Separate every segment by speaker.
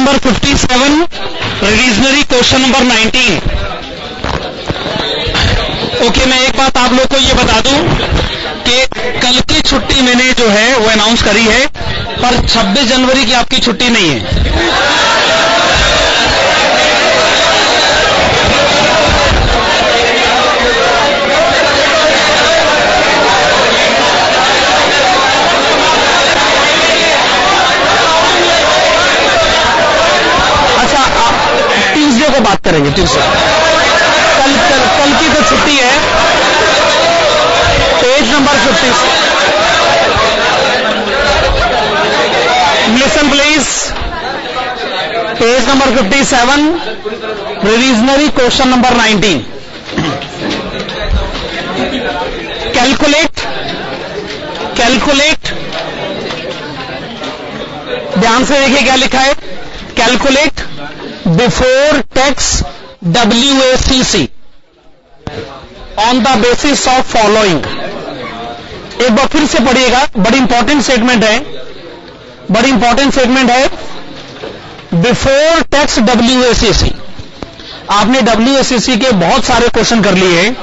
Speaker 1: Number 57, revisionary question number 19। Okay, मैं एक बात आप लोग को ये बता दूं कि कल की छुट्टी मैंने जो है वो अनाउंस करी है, पर 26 जनवरी की आपकी छुट्टी नहीं है। ट्यूसडे को बात करेंगे, ट्यूसडे कल की तो छुट्टी है। Page number 50, listen please, page number 57, revisionary question number 19। Calculate, ध्यान से देखिए क्या लिखा है। Calculate before tax WACC on the basis of following. एक बार फिर से पढ़िएगा, बड़ी इंपॉर्टेंट स्टेटमेंट है, बिफोर टैक्स WACC। आपने WACC के बहुत सारे क्वेश्चन कर लिए हैं,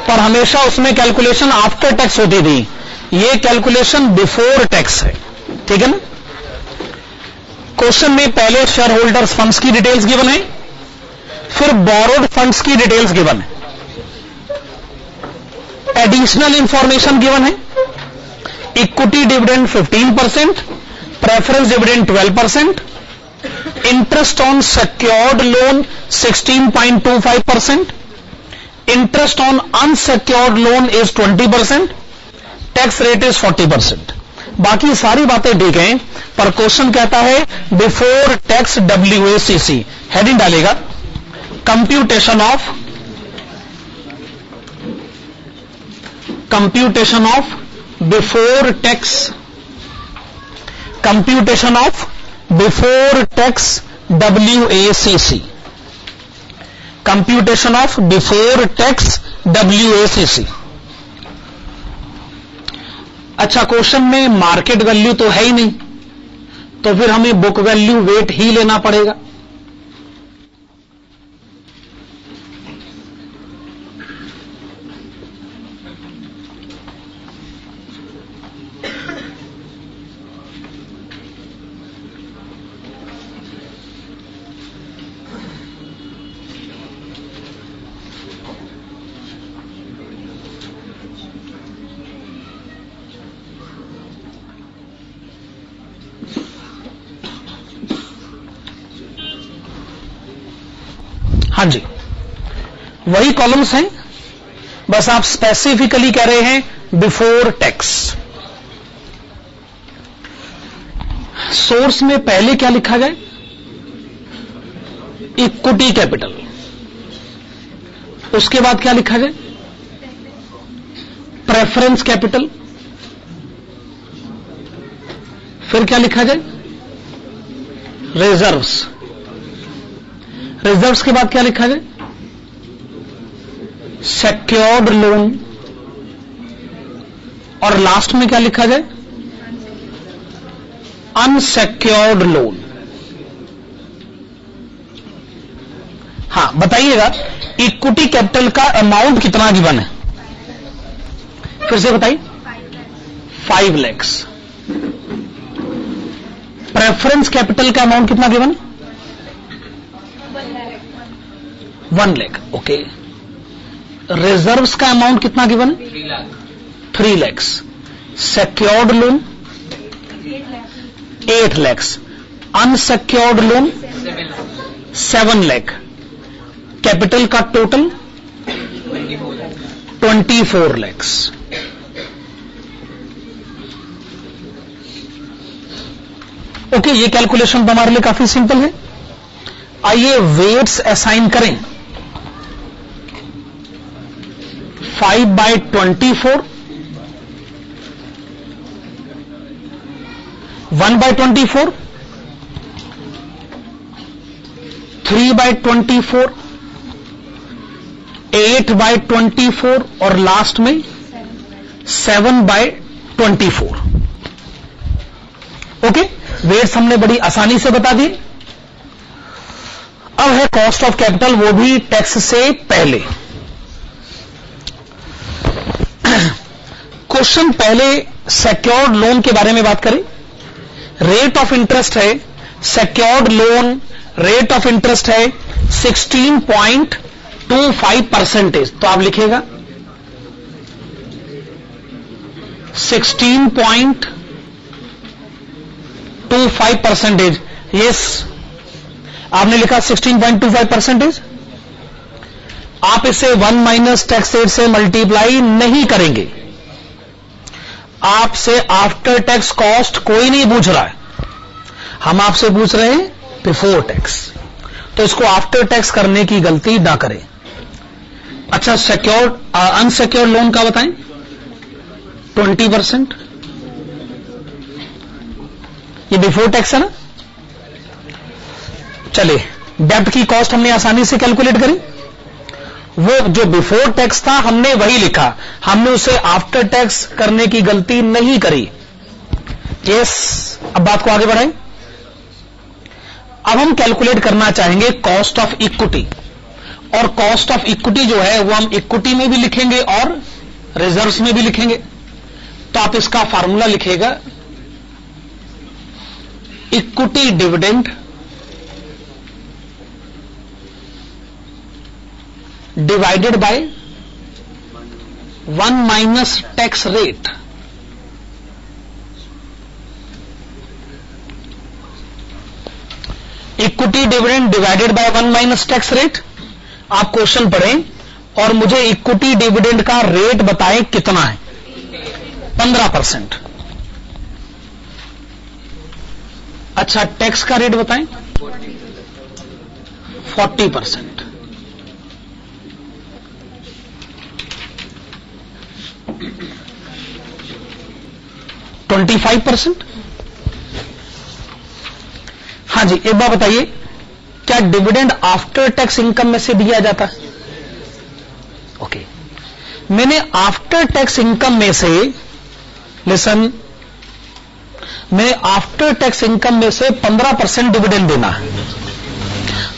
Speaker 1: पर हमेशा उसमें कैलकुलेशन आफ्टर टैक्स होती थी। ये कैलकुलेशन बिफोर टैक्स है, ठीक है ना। क्वेश्चन में पहले शेयर होल्डर्स फंड्स की डिटेल्स गिवन है, फिर बोरोड फंड्स की डिटेल्स गिवन है, एडिशनल इंफॉर्मेशन गिवन है। Equity dividend 15%, preference dividend 12%, interest on secured loan 16.25%, interest on unsecured loan is 20%, tax rate is 40%। बाकी सारी बातें ठीक हैं, पर क्वेश्चन कहता है बिफोर टैक्स WACC। हेडिंग डालेगा computation of before tax WACC, computation of before tax WACC। अच्छा, क्वेश्चन में मार्केट वैल्यू तो है ही नहीं, तो फिर हमें बुक वैल्यू वेट ही लेना पड़ेगा। हाँ जी, वही कॉलम्स हैं, बस आप स्पेसिफिकली कह रहे हैं बिफोर टैक्स। सोर्स में पहले क्या लिखा जाए? Equity capital. उसके बाद क्या लिखा जाए? Preference capital. फिर क्या लिखा जाए? रिजर्व्स। रिजर्व्स के बाद क्या लिखा जाए? Secured loan. और लास्ट में क्या लिखा जाए? Unsecured loan. हां, बताइएगा इक्विटी कैपिटल का अमाउंट कितना गिवन है? फिर से बताइए। 5 लाख। प्रेफरेंस कैपिटल का अमाउंट कितना गिवन? 1 लाख। ओके। रिजर्व्स का अमाउंट कितना given? 3 lakh. Secured loan 8 lakh. Unsecured loan 7 lakh. Capital का टोटल 24 लाख। ओके, ये कैलकुलेशन तो हमारे लिए काफी सिंपल है। आइए वेट्स असाइन करें। 5/24, 1/24, 3/24, 8/24 और लास्ट में 7/24। ओके, वेट्स हमने बड़ी आसानी से बता दिए। अब है कॉस्ट ऑफ कैपिटल, वो भी टैक्स से पहले। क्वेश्चन पहले सिक्योर्ड लोन के बारे में बात करें। रेट ऑफ इंटरेस्ट है, secured loan rate of interest है 16.25%। तो आप लिखिएगा 16.25%। यस, आपने लिखा 16.25%। आप इसे 1 माइनस टैक्स रेट से मल्टीप्लाई नहीं करेंगे। आपसे आफ्टर टैक्स कॉस्ट कोई नहीं पूछ रहा है, हम आपसे पूछ रहे हैं बिफोर टैक्स, तो इसको आफ्टर टैक्स करने की गलती ना करें। अच्छा, सिक्योर्ड अनसिक्योर्ड लोन का बताएं 20%, ये बिफोर टैक्स है ना। चले, डेब्ट की कॉस्ट हमने आसानी से कैलकुलेट करी, वो जो बिफोर टैक्स था हमने वही लिखा, हमने उसे आफ्टर टैक्स करने की गलती नहीं करी। यस, अब बात को आगे बढ़ाएं। अब हम कैलकुलेट करना चाहेंगे कॉस्ट ऑफ इक्विटी, और कॉस्ट ऑफ इक्विटी जो है वो हम इक्विटी में भी लिखेंगे और रिजर्व्स में भी लिखेंगे। तो आप इसका फार्मूला लिखेगा equity dividend divided by 1 minus tax rate. Equity dividend divided by 1 minus tax rate. आप क्वेश्चन पढ़ें और मुझे इक्विटी डिविडेंड का रेट बताएं कितना है। 15%। अच्छा, टैक्स का रेट बताएं 40%। %25। हाँ जी, एक बात बताइए, क्या डिविडेंड आफ्टर टैक्स इनकम में से दिया जाता है? ओके, मैंने आफ्टर टैक्स इनकम में से, लिसन, मैं आफ्टर टैक्स इनकम में से 15% डिविडेंड देना है।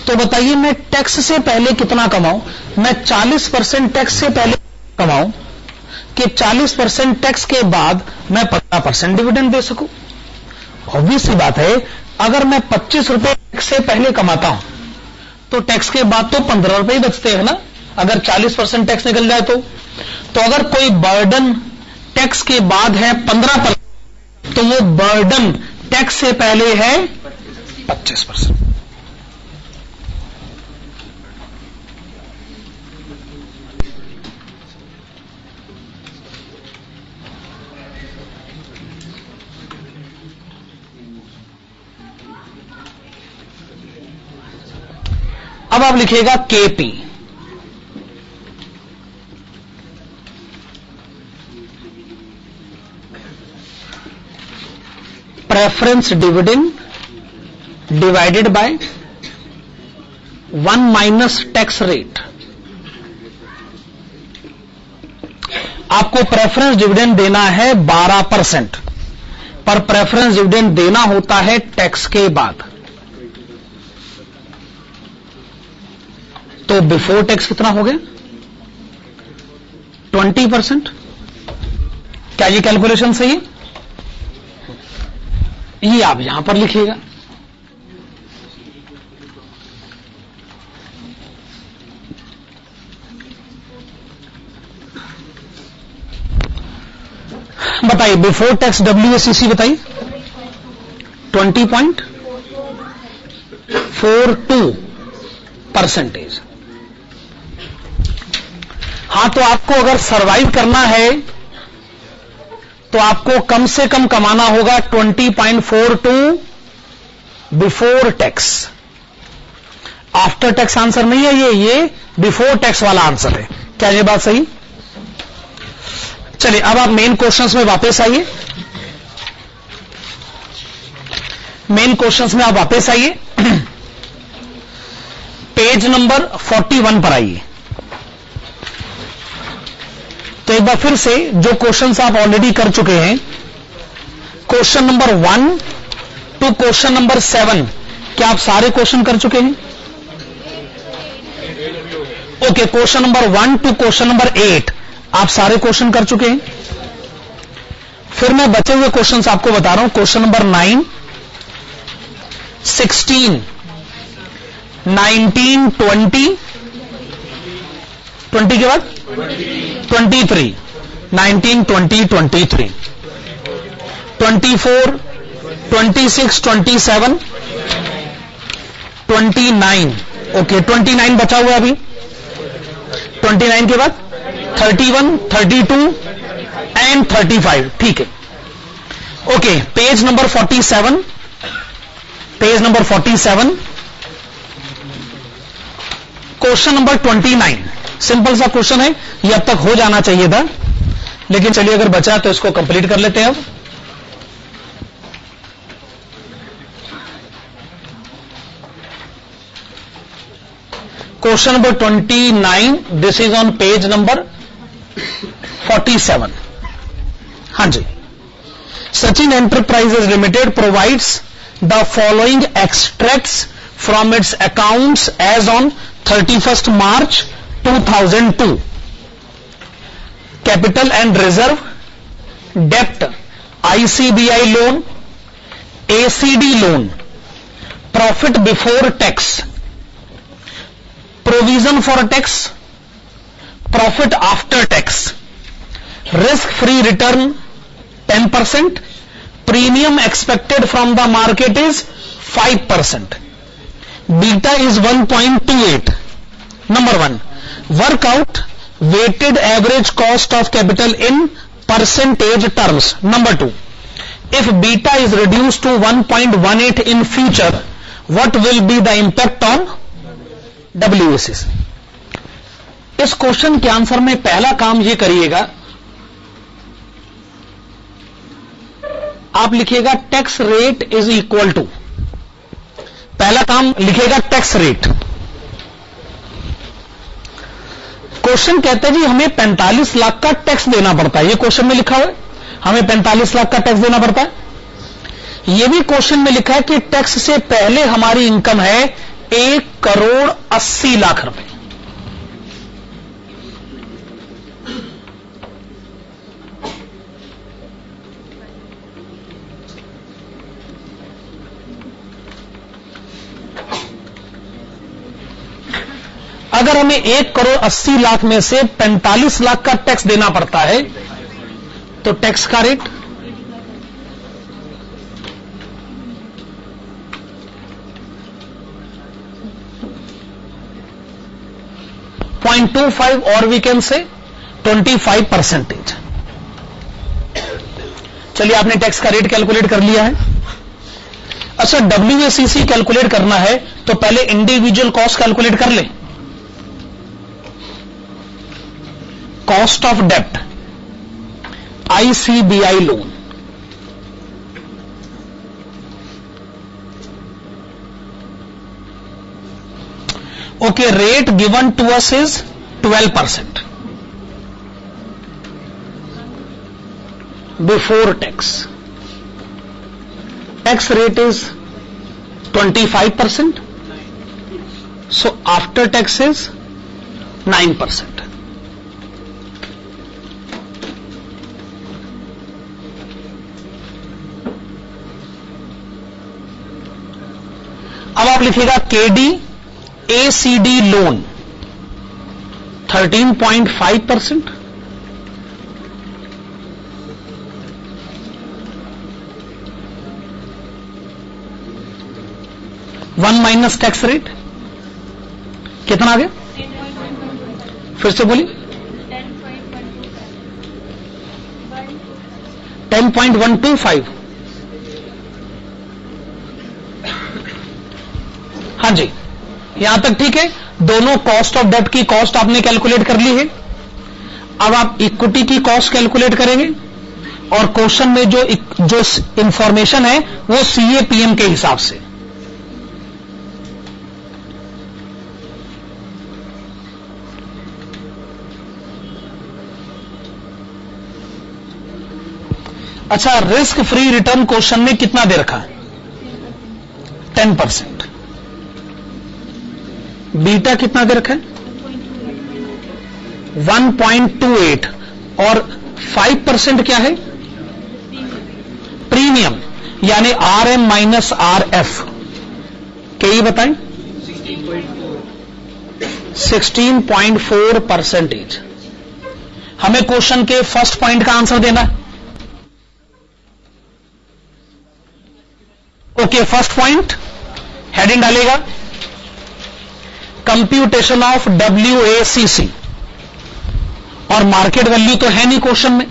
Speaker 1: तो बताइए मैं टैक्स से पहले कितना कमाऊं? मैं 40% टैक्स से पहले कमाऊं कि 40% टैक्स के बाद मैं 15% डिविडेंड दे सकूं? ऑब्वियस सी बात है, अगर मैं 25 रुपए टैक्स से पहले कमाता हूं तो टैक्स के बाद तो 15 रुपए ही बचते हैं ना, अगर 40% टैक्स निकल जाए तो अगर कोई बर्डन टैक्स के बाद है 15%, तो वो बर्डन टैक्स से पहले है 25%। अब आप लिखिएगा KP, preference dividend divided by 1 minus tax rate. आपको प्रेफरेंस डिविडेंड देना है 12%, पर प्रेफरेंस डिविडेंड देना होता है टैक्स के बाद। तो बिफोर टैक्स कितना हो गया? 20%। क्या ये कैलकुलेशन सही है? ये आप यहां पर लिखिएगा। बताइए बिफोर टैक्स WACC बताइए। 20.42%। हाँ, तो आपको अगर सरवाइव करना है तो आपको कम से कम कमाना होगा 20.42 before tax. After tax answer नहीं है ये बिफोर टैक्स वाला आंसर है। क्या ये बात सही? चलिए, अब आप मेन क्वेश्चंस में वापस आइए। मेन क्वेश्चंस में आप वापस आइए, पेज नंबर 41 पर आइए। तो एक बार फिर से जो क्वेश्चंस आप ऑलरेडी कर चुके हैं, question number 1 to question number 7, क्या आप सारे क्वेश्चन कर चुके हैं? Okay, question number 1 to question number 8 आप सारे क्वेश्चन कर चुके हैं। फिर मैं बचे हुए क्वेश्चंस आपको बता रहा हूं। क्वेश्चन नंबर 9, 16, 19, 20, 20 के बाद 23, 19, 20, 23, 24, 26, 27, 29। ओके, 29 बचा हुआ अभी। 29 के बाद 31, 32 एंड 35। ठीक है। Okay, page number 47, page number 47, question number 29। Simple सा क्वेश्चन है, ये अब तक हो जाना चाहिए था, लेकिन चलिए अगर बचा तो इसको कंप्लीट कर लेते हैं अब। Question number 29, this is on page number 47। हाँ जी। Sachin Enterprises Limited provides the following extracts from its accounts as on 31st March 2002. Capital and reserve, डेप्ट, ICBI loan, ACD loan, profit before tax, provision for tax, profit after tax, risk free return 10%, premium expected from the market is 5%, beta is 1.28. Number 1, workout weighted average cost of capital in percentage terms. Number 2, if beta is reduced to 1.18 in future, what will be the impact on WACs? इस question के answer में पहला काम ये करिएगा, आप लिखिएगा tax rate is equal to, पहला काम लिखिएगा टैक्स रेट। क्वेश्चन कहते हैं जी हमें 45 लाख का टैक्स देना पड़ता है, ये क्वेश्चन में लिखा हुआ है हमें 45 लाख का टैक्स देना पड़ता है। ये भी क्वेश्चन में लिखा है कि टैक्स से पहले हमारी इनकम है 1,80 लाख रुपए। अगर हमें 1,80 लाख में से 45 लाख का टैक्स देना पड़ता है तो टैक्स का रेट .25 और वी कैन से 25%। चलिए आपने टैक्स का रेट कैलकुलेट कर लिया है। अच्छा, WACC कैलकुलेट करना है तो पहले इंडिविजुअल कॉस्ट कैलकुलेट कर ले। कॉस्ट ऑफ डेप्ट, ICBI loan, okay, rate given to us is 12% before tax, tax rate is 25%, so after tax is 9%। अब आप लिखिएगा KD ACD loan 13.5%, one minus tax rate कितना आ गया, फिर से बोलिए। 10.125। हाँ जी, यहां तक ठीक है। दोनों कॉस्ट ऑफ डेट की कॉस्ट आपने कैलकुलेट कर ली है। अब आप इक्विटी की कॉस्ट कैलकुलेट करेंगे और क्वेश्चन में जो इंफॉर्मेशन है वो CAPM के हिसाब से। अच्छा, रिस्क फ्री रिटर्न क्वेश्चन में कितना दे रखा है, 10%। बीटा कितना दे रखा है, 1.28 और 5% क्या है? प्रीमियम, यानी RM माइनस RF के ये बताएं 16.4%। हमें क्वेश्चन के फर्स्ट पॉइंट का आंसर देना है। ओके, फर्स्ट पॉइंट हेडिंग डालेगा कंप्यूटेशन ऑफ WACC, और मार्केट वैल्यू तो है नहीं क्वेश्चन में।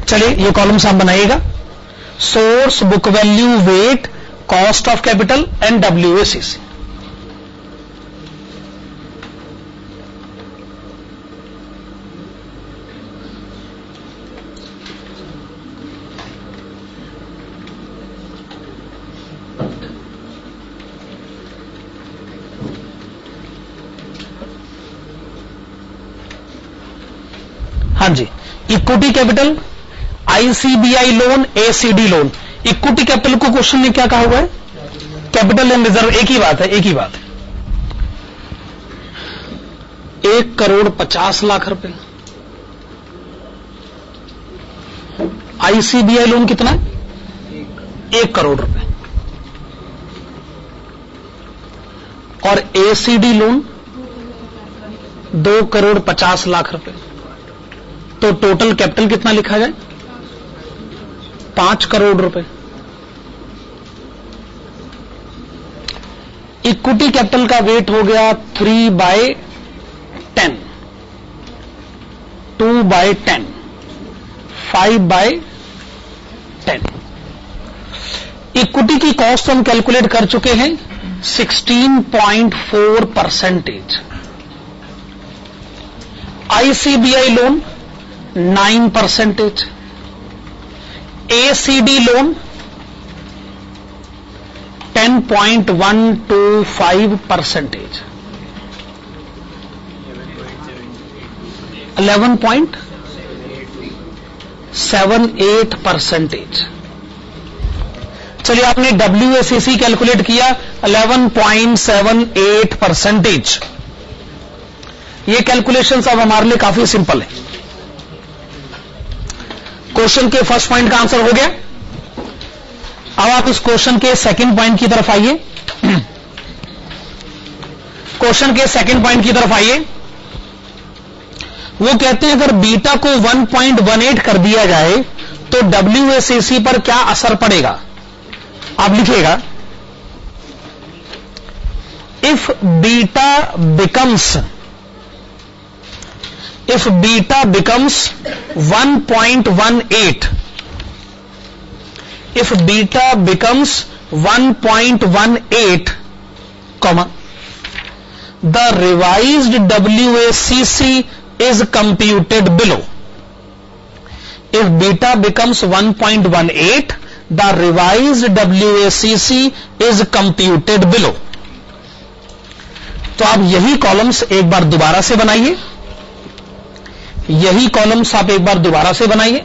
Speaker 1: चलिए ये कॉलम्स आप बनाइएगा, source, book value, weight, cost of capital and WACC। हाँ जी, equity capital, ICBI loan, ACD loan. Equity capital को क्वेश्चन में क्या कहा हुआ है? कैपिटल एंड रिजर्व, एक ही बात है, एक ही बात है। 1,50,00,000 रुपए। ICBI लोन कितना है? 1 करोड़ रुपए। और ACD लोन 2,50,00,000 रुपए। तो टोटल कैपिटल कितना लिखा जाए? 5 करोड़ रुपए। इक्विटी कैपिटल का वेट हो गया 3/10, 2/10, 5/10। इक्विटी की कॉस्ट हम कैलकुलेट कर चुके हैं 16.4%। ICBI loan 9%, ACD loan 10.125%, 11.78%। चलिए आपने WACC कैलकुलेट किया 11.78%। ये कैलकुलेशन अब हमारे लिए काफी सिंपल है। क्वेश्चन के फर्स्ट पॉइंट का आंसर हो गया। अब आप इस क्वेश्चन के सेकंड पॉइंट की तरफ आइए। क्वेश्चन के सेकंड पॉइंट की तरफ आइए। वो कहते हैं अगर बीटा को 1.18 कर दिया जाए तो WACC पर क्या असर पड़ेगा? आप लिखिएगा, if beta becomes 1.18, if beta becomes 1.18, the revised WACC is computed below. If beta becomes 1.18, the revised WACC is computed below. तो आप यही कॉलम्स एक बार दोबारा से बनाइए, यही कॉलम्स आप एक बार दोबारा से बनाइए।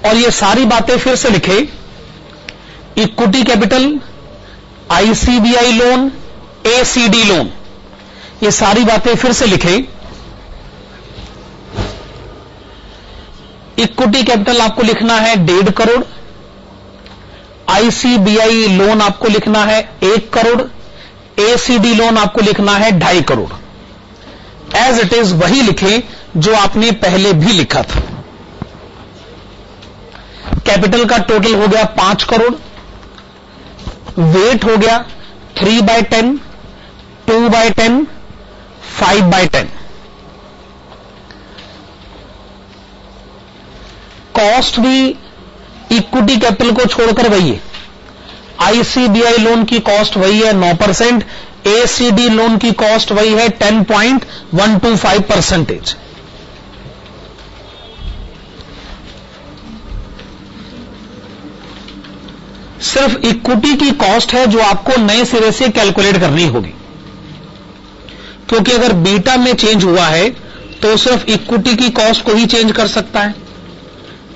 Speaker 1: और ये सारी बातें फिर से लिखे, equity capital, ICBI loan, ACD loan, ये सारी बातें फिर से लिखे। इक्विटी कैपिटल आपको लिखना है 1.5 करोड़, ICBI लोन आपको लिखना है 1 करोड़, ACD लोन आपको लिखना है 2.5 करोड़। एज इट इज वही लिखें जो आपने पहले भी लिखा था। कैपिटल का टोटल हो गया 5 करोड़, वेट हो गया 3/10, 2/10, 5/10। कॉस्ट भी इक्विटी कैपिटल को छोड़कर वही है, आईसीबीआई लोन की कॉस्ट वही है 9%, एसीडी लोन की कॉस्ट वही है 10.125%। सिर्फ इक्विटी की कॉस्ट है जो आपको नए सिरे से कैलकुलेट करनी होगी, क्योंकि अगर बीटा में चेंज हुआ है तो सिर्फ इक्विटी की कॉस्ट को ही चेंज कर सकता है,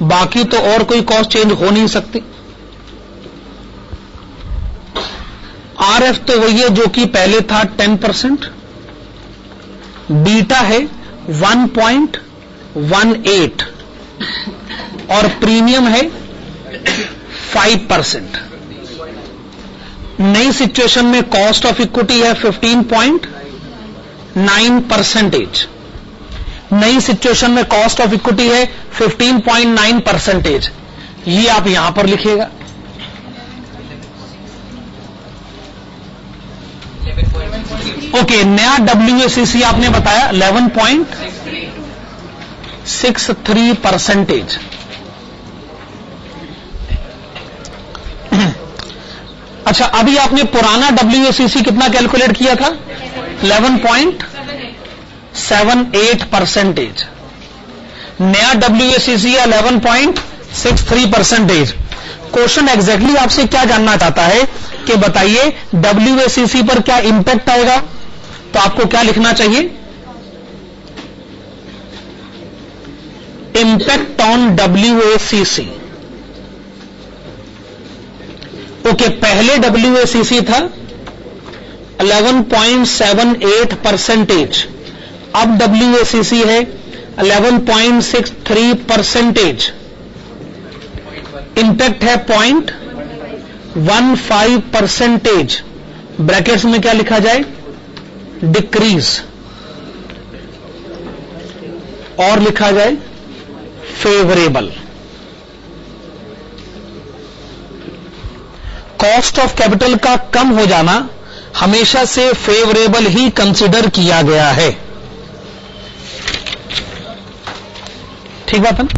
Speaker 1: बाकी तो और कोई कॉस्ट चेंज हो नहीं सकती। आरएफ तो वही है जो कि पहले था 10%, बीटा है 1.18 और प्रीमियम है 5%। नई सिचुएशन में कॉस्ट ऑफ इक्विटी है 15.9%। नई सिचुएशन में कॉस्ट ऑफ इक्विटी है 15.9%। ये आप यहां पर लिखिएगा। ओके, नया WACC आपने बताया 11.63%। अच्छा, अभी आपने पुराना WACC कितना कैलकुलेट किया था? 11.78%। नया WACC है 11.63%। क्वेश्चन एग्जैक्टली आपसे क्या जानना चाहता है कि बताइए WACC पर क्या इंपैक्ट आएगा, तो आपको क्या लिखना चाहिए? Impact on WACC। ओके, पहले WACC था 11.78%, अब WACC है 11.63%। इंपैक्ट है 0.15%। ब्रैकेट्स में क्या लिखा जाए? डिक्रीज, और लिखा जाए फेवरेबल। कॉस्ट ऑफ कैपिटल का कम हो जाना हमेशा से फेवरेबल ही कंसिडर किया गया है। ठीक बात है ना?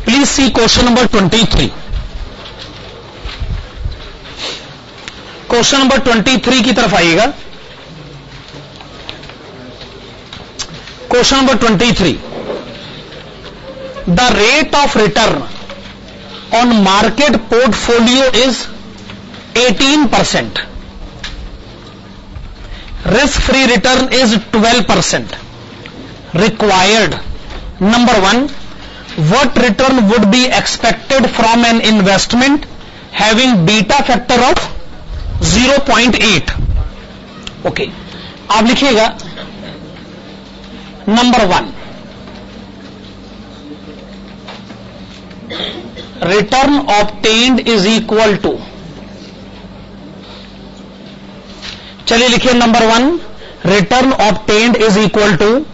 Speaker 1: Please see question number 23। Question number 23 की तरफ आइएगा। Question number 23, the rate of return on market portfolio is 18%, risk free return is 12%। Required, number 1, what return would be expected from an investment having beta factor of 0.8? Okay, आप लिखिएगा number 1, return obtained is equal to, चलिए लिखिए number 1, return obtained is equal to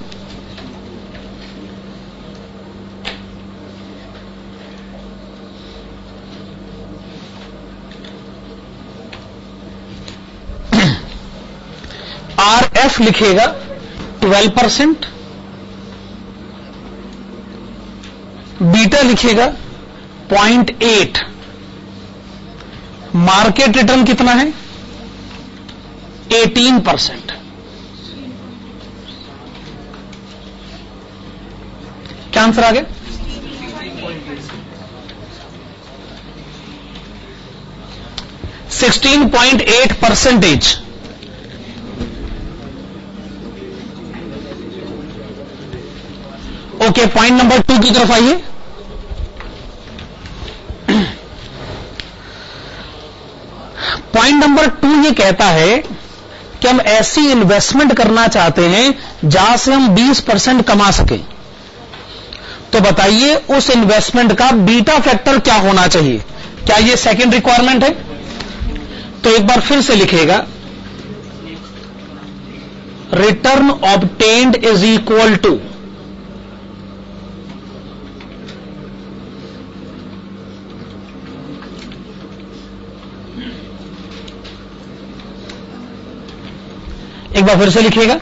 Speaker 1: RF लिखेगा 12%, beta लिखेगा 0.8, market return कितना है? 18%। क्या answer आ गया? %16.8। ओके, पॉइंट नंबर 2 की तरफ आइए। पॉइंट नंबर 2 ये कहता है कि हम ऐसी इन्वेस्टमेंट करना चाहते हैं जहां से हम 20% कमा सकें। तो बताइए उस इन्वेस्टमेंट का बीटा फैक्टर क्या होना चाहिए? क्या ये सेकंड रिक्वायरमेंट है? तो एक बार फिर से लिखेगा, return obtained is equal to एक बार फिर से लिखिएगा।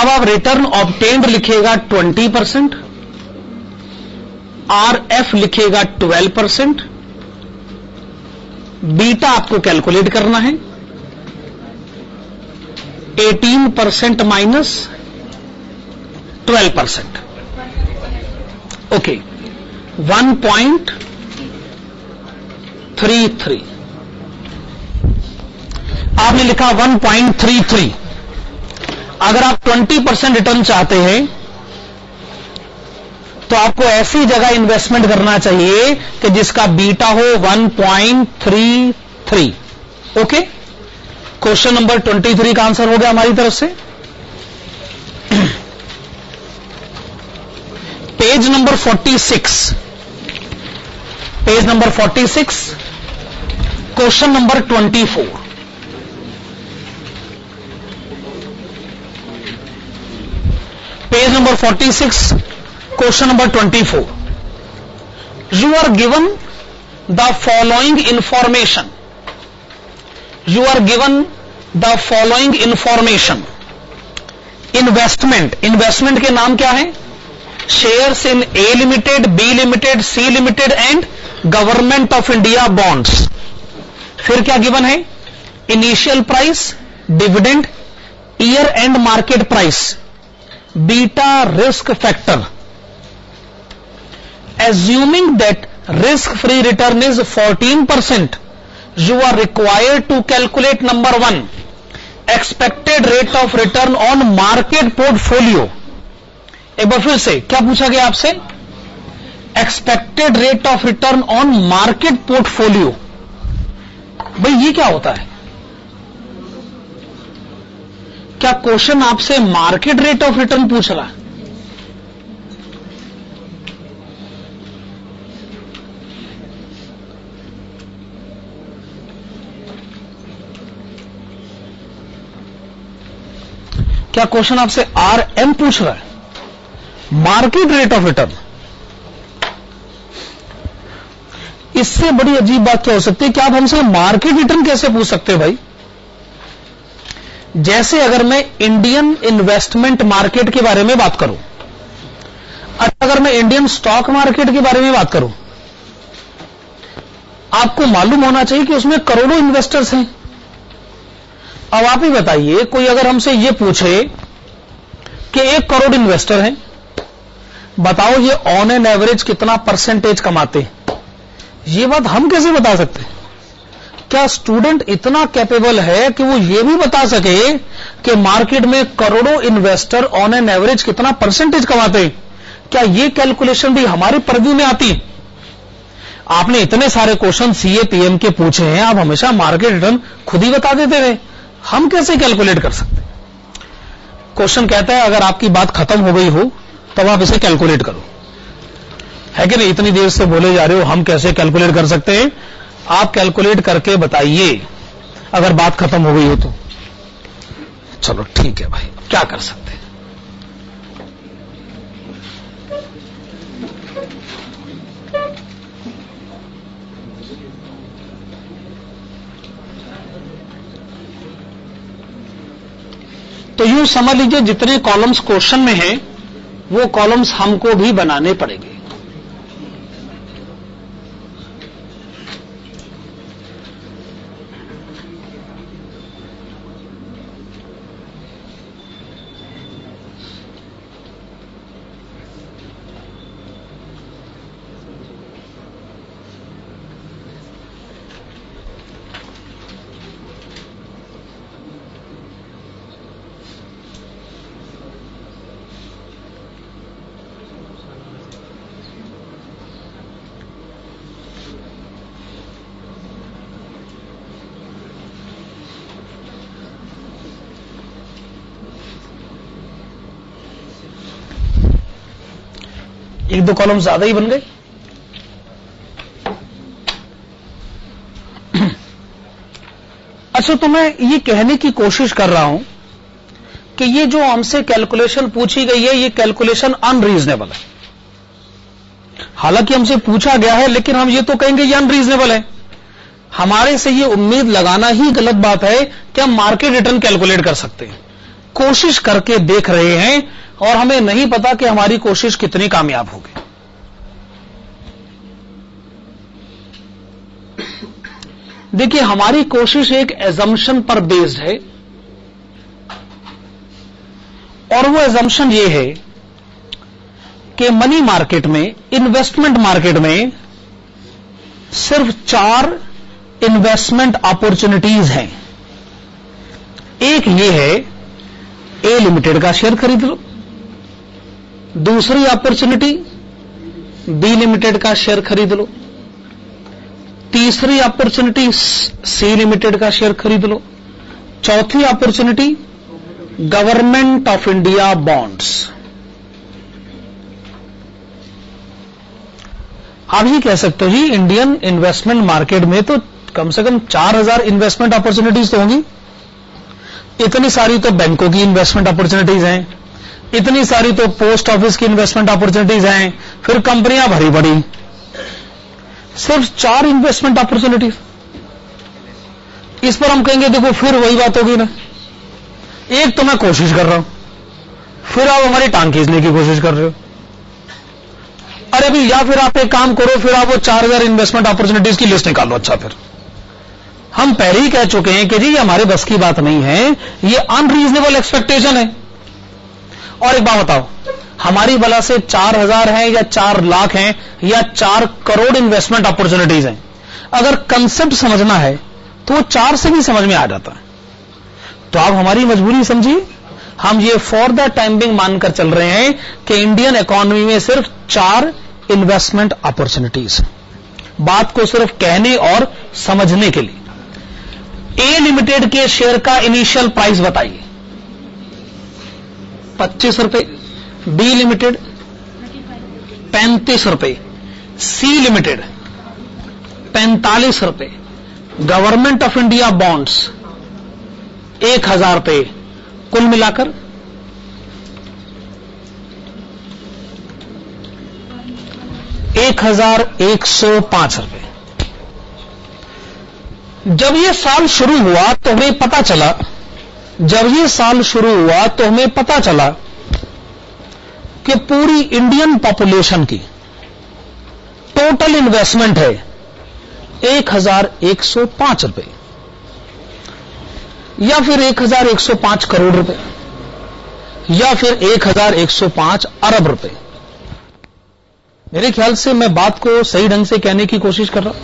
Speaker 1: अब आप रिटर्न ऑब्टेन्ड लिखिएगा 20%, RF लिखिएगा 12%, बीटा आपको कैलकुलेट करना है 18% माइनस 12%। ओके, 1.33 आपने लिखा 1.33। अगर आप 20% रिटर्न चाहते हैं तो आपको ऐसी जगह इन्वेस्टमेंट करना चाहिए कि जिसका बीटा हो 1.33। ओके, क्वेश्चन नंबर 23 का आंसर हो गया हमारी तरफ से। Page number 46, page number 46, question number 24। Page number 46, question number 24। You are given the following information. You are given the following information. Investment के नाम क्या है? Shares in A Limited, B Limited, C Limited and Government of India bonds. फिर क्या given है? Initial price, dividend, year end market price, beta risk factor. Assuming that risk-free return is 14%, you are required to calculate number 1, expected rate of return on market portfolio. एक बार फिर से क्या पूछा गया आपसे? Expected rate of return on market portfolio. भाई ये क्या होता है? क्या क्वेश्चन आपसे मार्केट रेट ऑफ रिटर्न पूछ रहा है? क्या क्वेश्चन आपसे RM पूछ रहा है? Market rate of return. इससे बड़ी अजीब बात क्या हो सकती है कि आप हमसे मार्केट रिटर्न कैसे पूछ सकते हैं भाई? जैसे अगर मैं इंडियन इन्वेस्टमेंट मार्केट के बारे में बात करूं, अगर मैं इंडियन स्टॉक मार्केट के बारे में बात करूं, आपको मालूम होना चाहिए कि उसमें करोड़ों इन्वेस्टर्स हैं। अब आप ही बताइए, कोई अगर हमसे ये पूछे कि 1 करोड़ इन्वेस्टर हैं, बताओ ये ऑन एन एवरेज कितना परसेंटेज कमाते हैं? ये बात हम कैसे बता सकते हैं? क्या स्टूडेंट इतना कैपेबल है कि वो ये भी बता सके कि मार्केट में करोड़ों इन्वेस्टर ऑन एन एवरेज कितना परसेंटेज कमाते हैं? क्या ये कैलकुलेशन भी हमारे पर्व्यू में आती? आपने इतने सारे क्वेश्चन CA PM के पूछे हैं, आप हमेशा मार्केट रिटर्न खुद ही बता देते हैं, हम कैसे कैलकुलेट कर सकते? क्वेश्चन कहता है अगर आपकी बात खत्म हो गई हो तब आप इसे कैलकुलेट करो, है कि नहीं? इतनी देर से बोले जा रहे हो हम कैसे कैलकुलेट कर सकते हैं? आप कैलकुलेट करके बताइए अगर बात खत्म हो गई हो तो। चलो ठीक है भाई, क्या कर सकते हैं? तो यूं समझ लीजिए जितने कॉलम्स क्वेश्चन में हैं वो कॉलम्स हमको भी बनाने पड़ेंगे। एक दो कॉलम ज्यादा ही बन गए। अच्छा, तो मैं ये कहने की कोशिश कर रहा हूं कि ये जो हमसे कैलकुलेशन पूछी गई है ये कैलकुलेशन अनरीजनेबल है। हालांकि हमसे पूछा गया है लेकिन हम ये तो कहेंगे ये अनरीजनेबल है। हमारे से ये उम्मीद लगाना ही गलत बात है कि हम मार्केट रिटर्न कैलकुलेट कर सकते हैं। कोशिश करके देख रहे हैं और हमें नहीं पता कि हमारी कोशिश कितनी कामयाब होगी। देखिए, हमारी कोशिश एक एजम्पशन पर बेस्ड है और वो एजम्पशन ये है कि मनी मार्केट में, इन्वेस्टमेंट मार्केट में सिर्फ 4 इन्वेस्टमेंट अपॉर्चुनिटीज हैं। एक ये है ए लिमिटेड का शेयर खरीद लो, दूसरी अपॉर्चुनिटी बी लिमिटेड का शेयर खरीद लो, तीसरी अपॉर्चुनिटी सी लिमिटेड का शेयर खरीद लो, चौथी opportunity government of India bonds. आप ही कह सकते हो जी, इंडियन इन्वेस्टमेंट मार्केट में तो कम से कम 4000 इन्वेस्टमेंट अपॉर्चुनिटीज तो होंगी। इतनी सारी तो बैंकों की इन्वेस्टमेंट अपॉर्चुनिटीज हैं, इतनी सारी तो पोस्ट ऑफिस की इन्वेस्टमेंट अपॉर्चुनिटीज हैं, फिर कंपनियां भरी पड़ी, सिर्फ 4 इन्वेस्टमेंट अपॉर्चुनिटीज। इस पर हम कहेंगे देखो फिर वही बात होगी ना, एक तो मैं कोशिश कर रहा हूं, फिर आप हमारी टांग खींचने की कोशिश कर रहे हो। अरे अभी या फिर आप एक काम करो, फिर आप वो 4000 इन्वेस्टमेंट अपॉर्चुनिटीज की लिस्ट निकालो। अच्छा, फिर हम पहले ही कह चुके हैं कि जी ये हमारे बस की बात नहीं है, ये अनरीजनेबल एक्सपेक्टेशन है। और एक बात बताओ, हमारी बला से 4000 है या 4 लाख है या 4 करोड़ इन्वेस्टमेंट अपॉर्चुनिटीज हैं, अगर कंसेप्ट समझना है तो वो 4 से भी समझ में आ जाता है। तो आप हमारी मजबूरी समझिए, हम ये फॉर द टाइम बिंग मानकर चल रहे हैं कि इंडियन इकोनॉमी में सिर्फ 4 इन्वेस्टमेंट अपॉर्चुनिटीज। बात को सिर्फ कहने और समझने के लिए। ए लिमिटेड के शेयर का इनिशियल प्राइस बताइए, 25 रुपए, बी लिमिटेड 35 रुपए, सी लिमिटेड 45 रुपए, गवर्नमेंट ऑफ इंडिया बॉन्ड्स 1000 रुपए, कुल मिलाकर 1105 रुपए। जब ये साल शुरू हुआ तो हमें पता चला, कि पूरी इंडियन पॉपुलेशन की टोटल इन्वेस्टमेंट है 1105 रुपए या फिर 1105 करोड़ रुपए या फिर 1105 अरब रुपए। मेरे ख्याल से मैं बात को सही ढंग से कहने की कोशिश कर रहा हूं।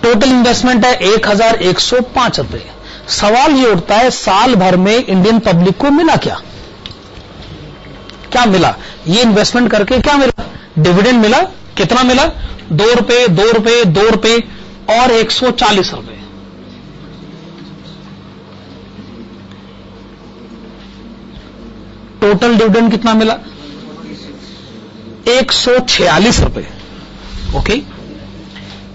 Speaker 1: टोटल इन्वेस्टमेंट है 1105 रुपए। सवाल ये उठता है, साल भर में इंडियन पब्लिक को मिला क्या मिला? ये इन्वेस्टमेंट करके क्या मिला? डिविडेंड मिला। कितना मिला? 2 रुपए, 2 रुपए, 2 रुपए और 140 रुपए। टोटल डिविडेंड कितना मिला? 146 रुपए। ओके।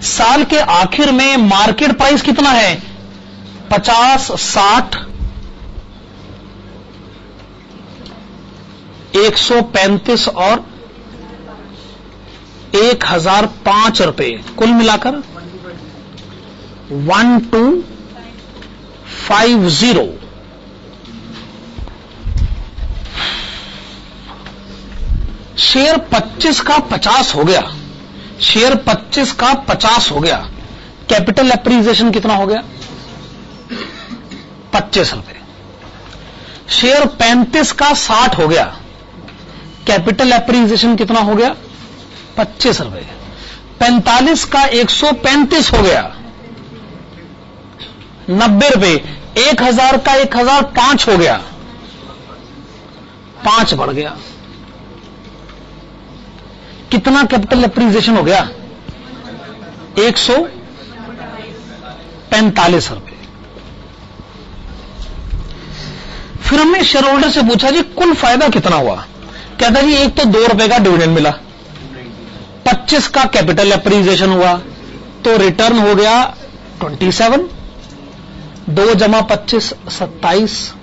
Speaker 1: साल के आखिर में मार्केट प्राइस कितना है? 50, 60, 135 और 1005 रुपए, कुल मिलाकर 1250। शेयर 25 का 50 हो गया। शेयर 25 का 50 हो गया। कैपिटल एप्रिसिएशन कितना हो गया? 25 रुपए। शेयर 35 का 60 हो गया। कैपिटल एप्रिसिएशन कितना हो गया? 25 रुपए। 45 का 135 हो गया, 90 रुपए। 1000 का 1005 हो गया, 5 बढ़ गया। कितना कैपिटल एप्रिसिएशन हो गया? 145 रुपए। फिर हमने शेयर होल्डर से पूछा जी कुल फायदा कितना हुआ? कहता जी एक तो 2 रुपए का डिविडेंड मिला, 25 का कैपिटल एप्रिसिएशन हुआ, तो रिटर्न हो गया 27, 2 जमा 25 27,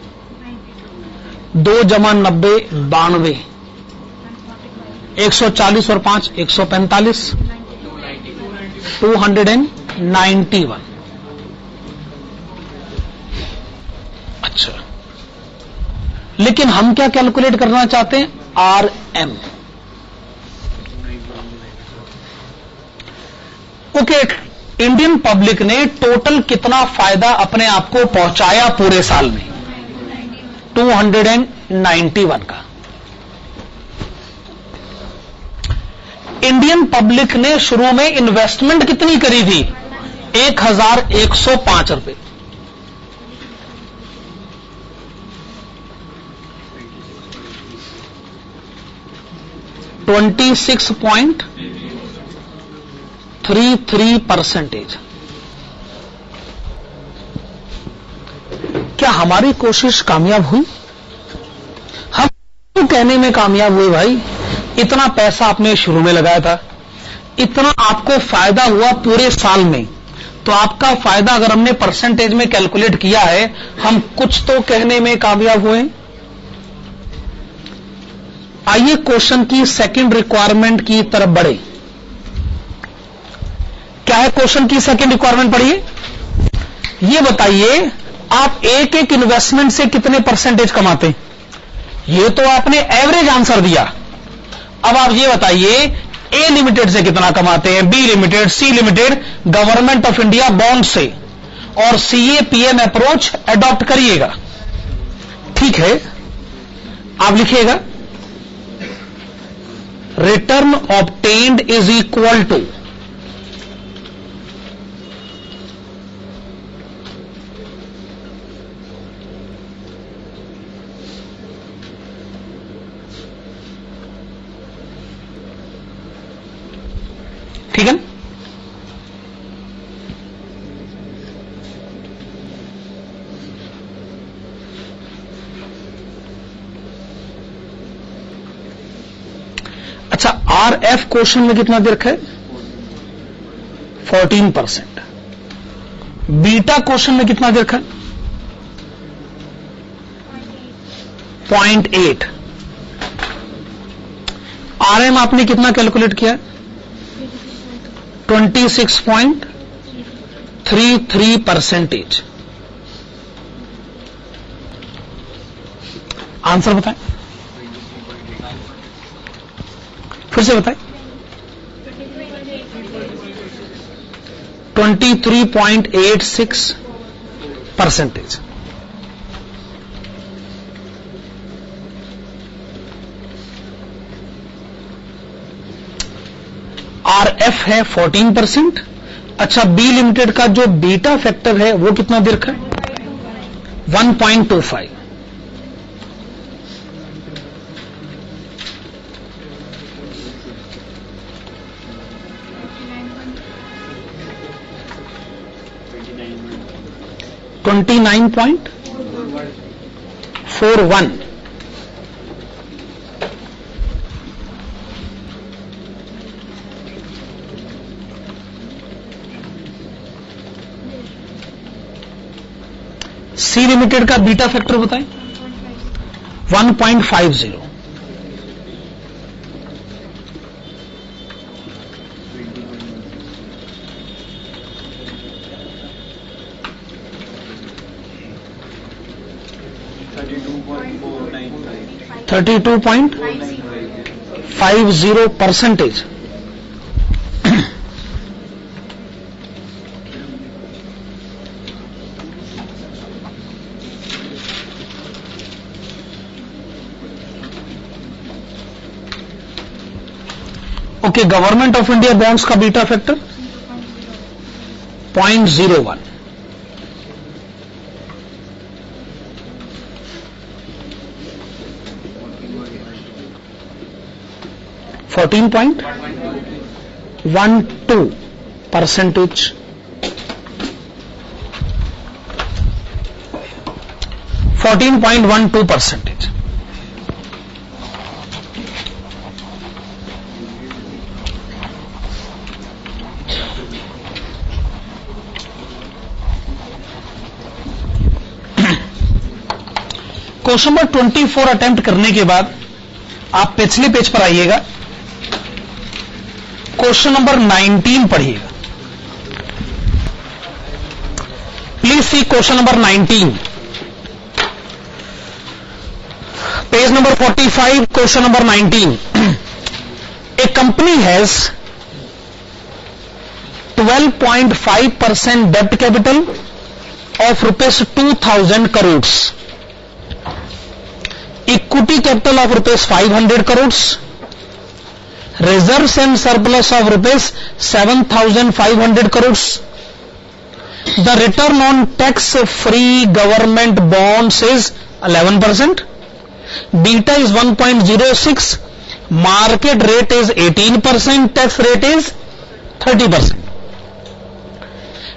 Speaker 1: 2 जमा 90 92, 140 और 5 145, 235। 91। अच्छा, लेकिन हम क्या कैलकुलेट करना चाहते हैं? RM। ओके, इंडियन पब्लिक ने टोटल कितना फायदा अपने आप को पहुंचाया पूरे साल में? 291 का। इंडियन पब्लिक ने शुरू में इन्वेस्टमेंट कितनी करी थी? 1105 रुपए। %33.33%। क्या हमारी कोशिश कामयाब हुई? हम कहने में कामयाब हुए भाई, इतना पैसा आपने शुरू में लगाया था, इतना आपको फायदा हुआ पूरे साल में, तो आपका फायदा अगर हमने परसेंटेज में कैलकुलेट किया है, हम कुछ तो कहने में कामयाब हुए। आइए क्वेश्चन की सेकंड रिक्वायरमेंट की तरफ बढ़े। क्या है क्वेश्चन की सेकंड रिक्वायरमेंट? पढ़िए, ये बताइए आप एक एक इन्वेस्टमेंट से कितने परसेंटेज कमाते हैं? ये तो आपने एवरेज आंसर दिया। अब आप ये बताइए ए लिमिटेड से कितना कमाते हैं, B limited, C limited, government of India bond से, और सीए पीएम अप्रोच अडॉप्ट करिएगा। ठीक है, आप लिखिएगा return obtained is equal to ठीक है। अच्छा, RF क्वेश्चन में कितना दे रखा है? 14%। बीटा क्वेश्चन में कितना दे रखा है? 0.8। RM आपने कितना कैलकुलेट किया? 26.33%। आंसर बताएं, फिर से बताएं। 23.86%। RF है 14%। अच्छा, बी लिमिटेड का जो बीटा फैक्टर है वो कितना दे रखा है? 1.25। $29.41। सी लिमिटेड का बीटा फैक्टर बताएं। 1.50। %32.50। Okay, government of India bonds का beta factor 0.01। %14.12%। %14.12%। Question number 24 attempt करने के बाद आप पिछले पेज पर आइएगा, क्वेश्चन नंबर 19 पढ़िएगा। Please see question number 19. Page number 45, question number 19. A company has 12.5% debt capital of rupees 2000 crores. Equity capital of rupees 500 crores. Reserves and surplus of rupees 7500 crores. The return on tax-free government bonds is 11%. Beta is 1.06. Market rate is 18%. Tax rate is 30%.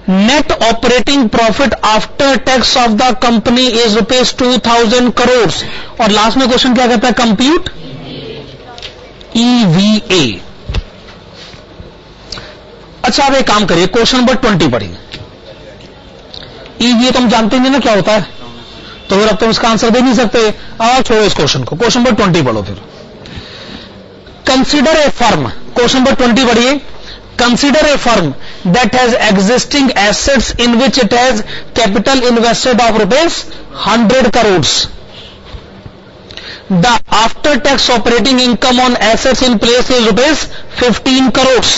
Speaker 1: Net operating profit after tax of the company is rupees 2000 crores. और last में question क्या कहता है? Compute EVA. अच्छा, अब एक काम करिए, क्वेश्चन नंबर 20 पढ़िए. EVA तो हम जानते नहीं ना क्या होता है, तो फिर अब तुम इसका आंसर दे नहीं सकते. छोड़ो इस क्वेश्चन को. क्वेश्चन नंबर 20 पढ़ो फिर. Consider a firm. Question number 20 पढ़िए. Consider a firm that has existing assets in which it has capital invested of rupees 100 crore. The after tax operating income on assets in place is rupees 15 crores.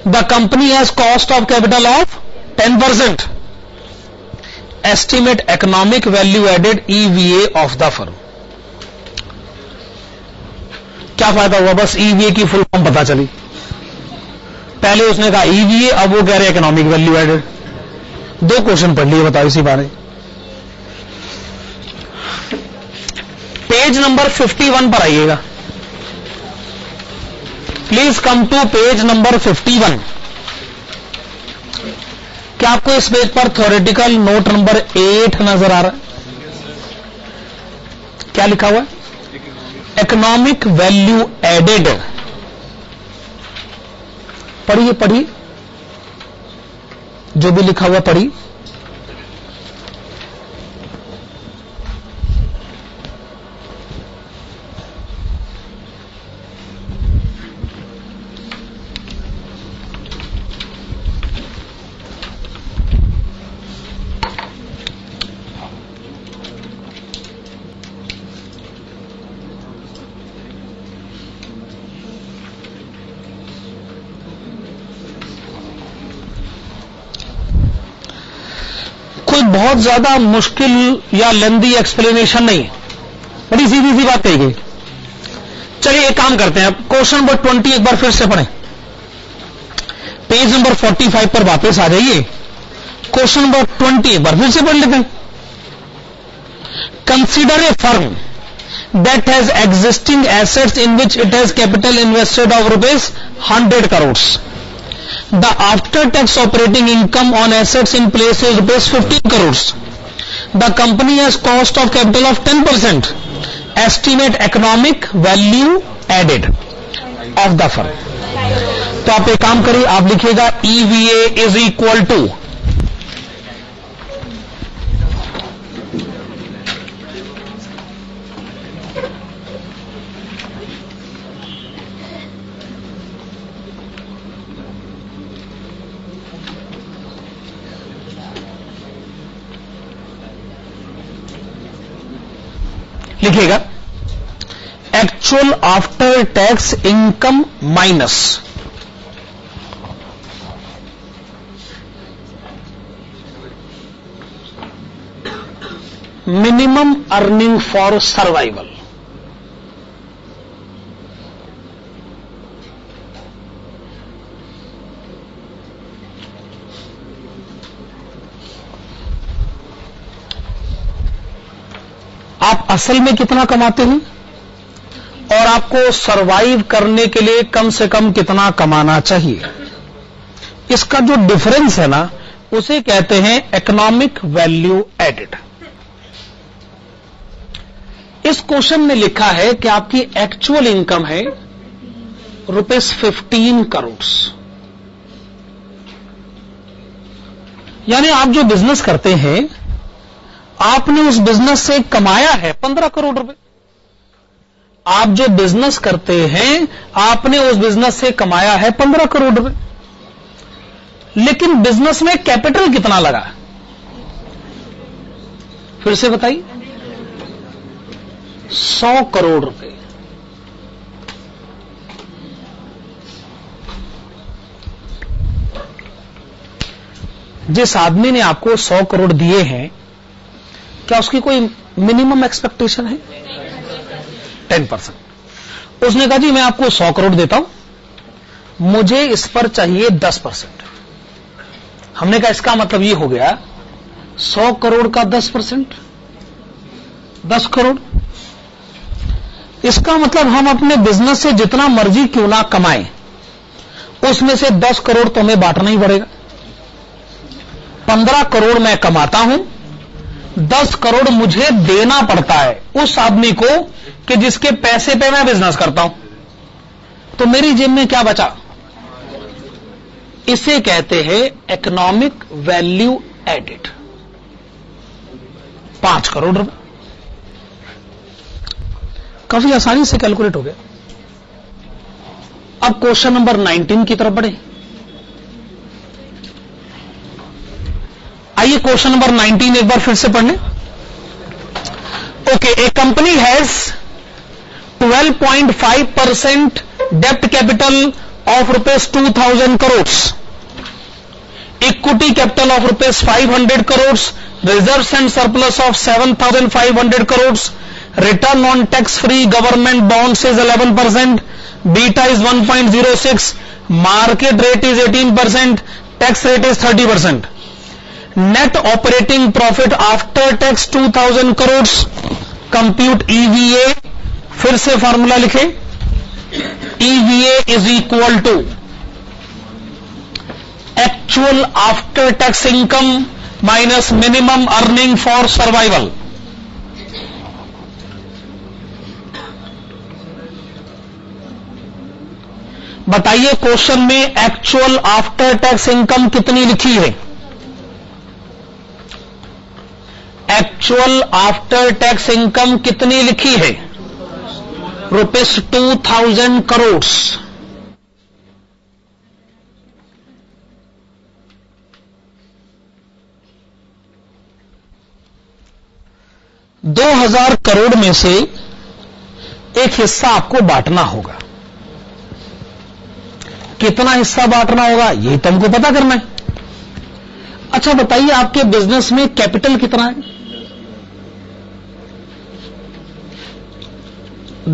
Speaker 1: The company has cost of capital of 10%. Estimate economic value added EVA of the firm. क्या फायदा हुआ? बस EVA की full form पता चली. पहले उसने कहा EVA, अब वो कह रहे इकोनॉमिक वैल्यू एडेड. दो क्वेश्चन पढ़ लिए, बताओ इसी बारे. पेज नंबर 51 पर आइएगा. Please come to page number 51. क्या आपको इस पेज पर थ्योरेटिकल नोट नंबर 8 नजर आ रहा है? क्या लिखा हुआ है? Economic value added. पढ़िए पढ़िए, जो भी लिखा हुआ पढ़िए. बहुत ज्यादा मुश्किल या लेंदी एक्सप्लेनेशन नहीं, बड़ी सीधी सी बात कही गई. चलिए एक काम करते हैं, क्वेश्चन नंबर 20 एक बार फिर से पढ़ें. पेज नंबर 45 पर वापस आ जाइए. क्वेश्चन नंबर 20 एक बार फिर से पढ़ लेते हैं. Consider a firm that has existing assets in which it has capital invested of rupees 100 crore. The after-tax operating income on assets in place is rupees 15 crores. The company has cost of capital of 10%. Estimate economic value added of the firm. तो आप एक काम करिए, आप लिखिएगा EVA is equal to लिखिएगा actual after tax income minus minimum earning for survival. आप असल में कितना कमाते हैं और आपको सरवाइव करने के लिए कम से कम कितना कमाना चाहिए, इसका जो डिफरेंस है ना, उसे कहते हैं इकोनॉमिक वैल्यू एडेड. इस क्वेश्चन में लिखा है कि आपकी एक्चुअल इनकम है रुपीज 15 करोड़. यानी आप जो बिजनेस करते हैं, आपने उस बिजनेस से कमाया है 15 करोड़ रुपए. आप जो बिजनेस करते हैं, आपने उस बिजनेस से कमाया है 15 करोड़ रुपए. लेकिन बिजनेस में कैपिटल कितना लगा? फिर से बताइए, 100 करोड़ रुपए। जिस आदमी ने आपको 100 करोड़ दिए हैं, क्या उसकी कोई मिनिमम एक्सपेक्टेशन है? 10%। उसने कहा जी मैं आपको 100 करोड़ देता हूं, मुझे इस पर चाहिए 10%। हमने कहा इसका मतलब ये हो गया 100 करोड़ का 10%, 10 करोड़। इसका मतलब हम अपने बिजनेस से जितना मर्जी क्यों ना कमाएं, उसमें से 10 करोड़ तो हमें बांटना ही पड़ेगा। 15 करोड़ मैं कमाता हूं, 10 करोड़ मुझे देना पड़ता है उस आदमी को कि जिसके पैसे पे मैं बिजनेस करता हूं। तो मेरी जेब में क्या बचा? इसे कहते हैं इकोनॉमिक वैल्यू एडेड, 5 करोड़ रुपए। काफी आसानी से कैलकुलेट हो गया। अब क्वेश्चन नंबर 19 की तरफ बढ़े। आइए क्वेश्चन नंबर 19 एक बार फिर से पढ़ लें। ओके, ए कंपनी हैज 12.5% डेप्ट capital of ₹2000 crore, equity capital of ₹500 crore, reserves and surplus of 7500 crore, return on tax free government bonds is 11%, beta is 1.06, market rate is 18%, tax rate is 30%। Net operating profit after tax 2000 crore, compute EVA. फिर से formula लिखे, EVA is equal to actual after tax income minus minimum earning for survival. बताइए question में actual after tax income कितनी लिखी है? Actual after tax income कितनी लिखी है? ₹2000 करोड़। $2000 करोड़ में से एक हिस्सा आपको बांटना होगा। कितना हिस्सा बांटना होगा यही तो हमको पता करना है। अच्छा बताइए, आपके बिजनेस में कैपिटल कितना है?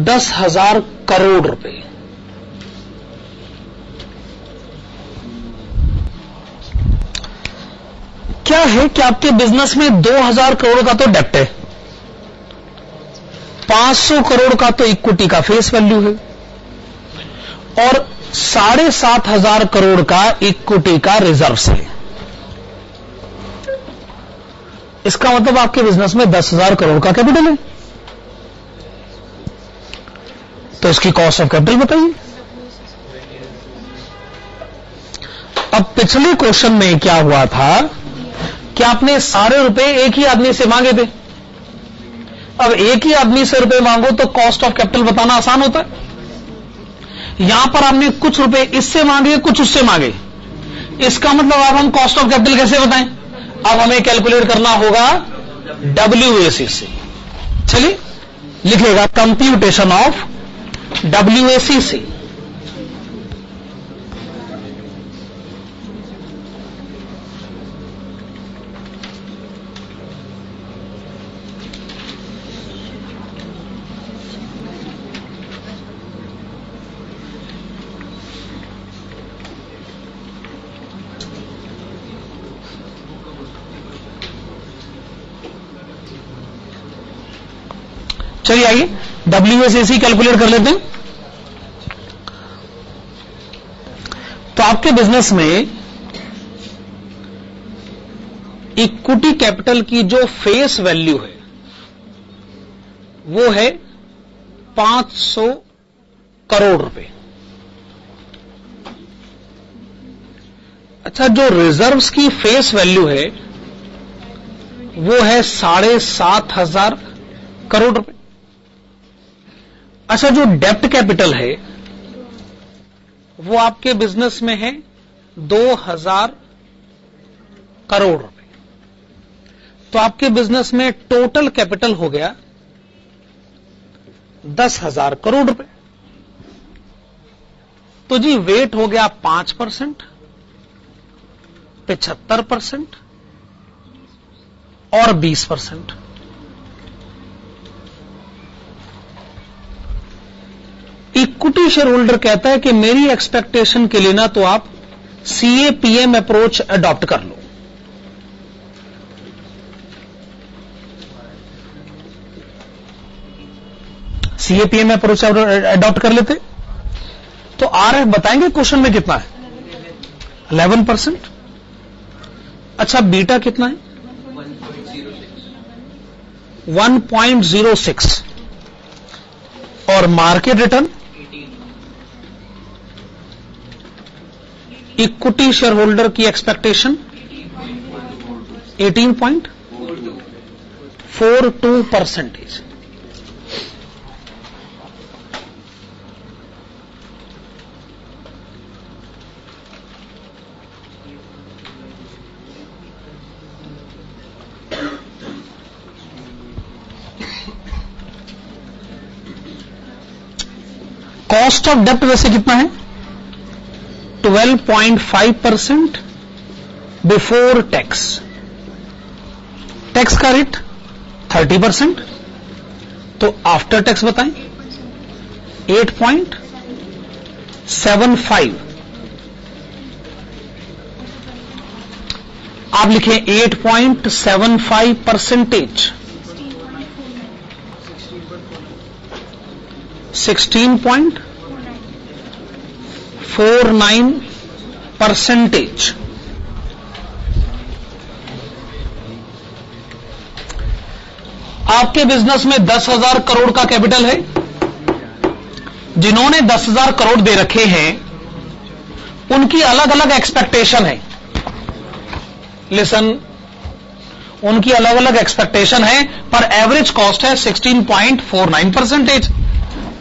Speaker 1: 10,000 करोड़ रुपए। क्या है कि आपके बिजनेस में 2000 करोड़ का तो डेप्ट है, 500 करोड़ का तो इक्विटी का फेस वैल्यू है, और 7,500 करोड़ का इक्विटी का रिजर्व है। इसका मतलब आपके बिजनेस में 10,000 करोड़ का कैपिटल है। तो इसकी कॉस्ट ऑफ कैपिटल बताइए। अब पिछले क्वेश्चन में क्या हुआ था कि आपने सारे रुपए एक ही आदमी से मांगे थे। अब एक ही आदमी से रुपए मांगो तो कॉस्ट ऑफ कैपिटल बताना आसान होता है। यहां पर आपने कुछ रुपए इससे मांगे, कुछ उससे मांगे। इसका मतलब अब हम कॉस्ट ऑफ कैपिटल कैसे बताएं? अब हमें कैलकुलेट करना होगा WAC से। चलिए लिखेगा कंप्यूटेशन ऑफ WAC से। चलिए आइए WAC कैलकुलेट कर लेते हैं। तो आपके बिजनेस में इक्विटी कैपिटल की जो फेस वैल्यू है वो है 500 करोड़ रुपए। अच्छा, जो रिजर्व्स की फेस वैल्यू है वो है 7,500 करोड़ रुपए। अच्छा, जो डेप्ट कैपिटल है वो आपके बिजनेस में है 2,000 करोड़ रुपए। तो आपके बिजनेस में टोटल कैपिटल हो गया 10,000 करोड़ रुपए। तो जी वेट हो गया 5%, 75% और 20%। इक्विटी शेयर होल्डर कहता है कि मेरी एक्सपेक्टेशन के लिए ना तो आप CAPM अप्रोच अडॉप्ट कर लो। CAPM अप्रोच अडॉप्ट कर लेते तो RF बताएंगे क्वेश्चन में कितना है? 11%। अच्छा बीटा कितना है? 1.06 और market return equity share holder की एक्सपेक्टेशन 18.42%। कॉस्ट ऑफ डेप्ट वैसे कितना है? 12.5% बिफोर टैक्स। टैक्स का रेट 30%। तो आफ्टर टैक्स बताएं? 8.75। आप लिखें 8.75%। 16.49%। आपके बिजनेस में 10,000 करोड़ का कैपिटल है। जिन्होंने 10,000 करोड़ दे रखे हैं उनकी अलग अलग एक्सपेक्टेशन है। लिसन, उनकी अलग अलग एक्सपेक्टेशन है, पर एवरेज कॉस्ट है 16.49%।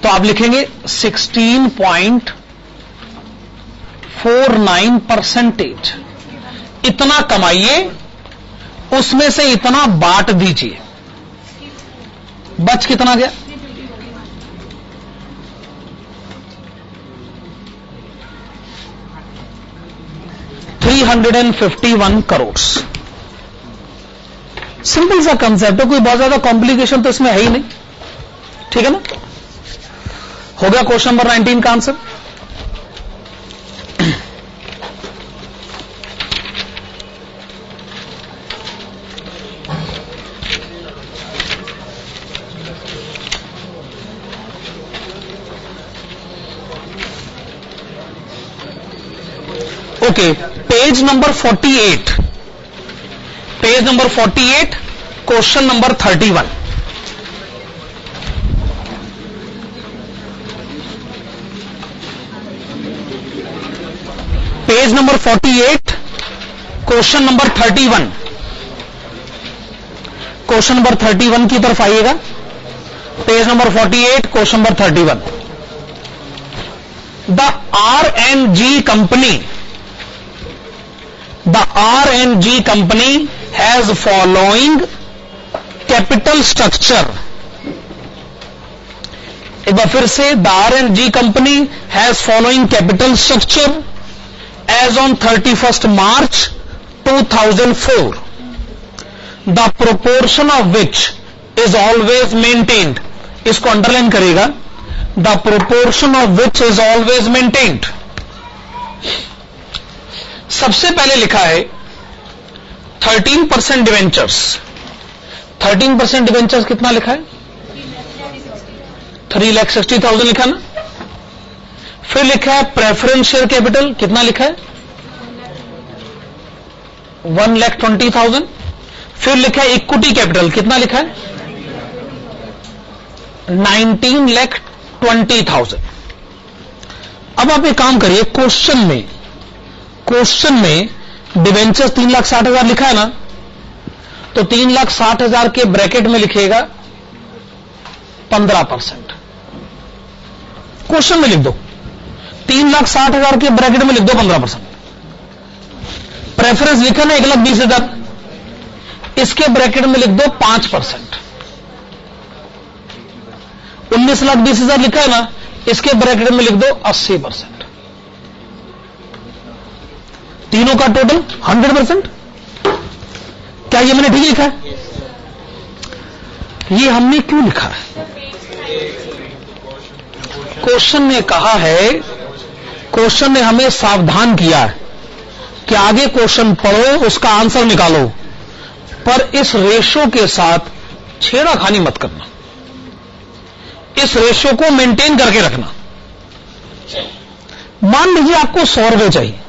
Speaker 1: तो आप लिखेंगे 16.49%। इतना कमाइए, उसमें से इतना बांट दीजिए। बच कितना गया? 351 करोड़। सिंपल सा कंसेप्ट है, कोई बहुत ज्यादा कॉम्प्लिकेशन तो इसमें है ही नहीं। ठीक है ना? हो गया क्वेश्चन नंबर 19 का answer. Okay, page number 48, page number 48, question number 31। Page number 48, question number 31। Question number 31 की तरफ आइएगा। Page number 48, question number 31। The R&G company has following capital structure। एक बार फिर से, the R&G company has following capital structure as on 31st March 2004, the proportion of which is always maintained। इसको underline करेगा, the proportion of which is always maintained। सबसे पहले लिखा है 13% डिवेंचर्स। 13% डिवेंचर्स कितना लिखा है? 3,60,000 लिखा ना। फिर लिखा है प्रेफरेंस शेयर कैपिटल, कितना लिखा है? 1,20,000। फिर लिखा है इक्विटी कैपिटल, कितना लिखा है? 19,20,000। अब आप एक काम करिए, क्वेश्चन में डिवेंचर्स 3,60,000 लिखा है ना, तो 3,60,000 के ब्रैकेट में लिखिएगा 15%। क्वेश्चन में लिख दो 3,60,000 के ब्रैकेट में लिख दो 15%। प्रेफरेंस लिखा ना 1,20,000, इसके ब्रैकेट में लिख दो 5%। 19,20,000 लिखा है ना, इसके ब्रैकेट में लिख दो 80%। तीनों का टोटल 100%। क्या ये मैंने ठीक लिखा है? ये हमने क्यों लिखा है? क्वेश्चन ने कहा है, क्वेश्चन ने हमें सावधान किया है कि आगे क्वेश्चन पढ़ो, उसका आंसर निकालो, पर इस रेशो के साथ छेड़ाखानी मत करना। इस रेशो को मेंटेन करके रखना। मान लीजिए आपको 100 रुपए चाहिए,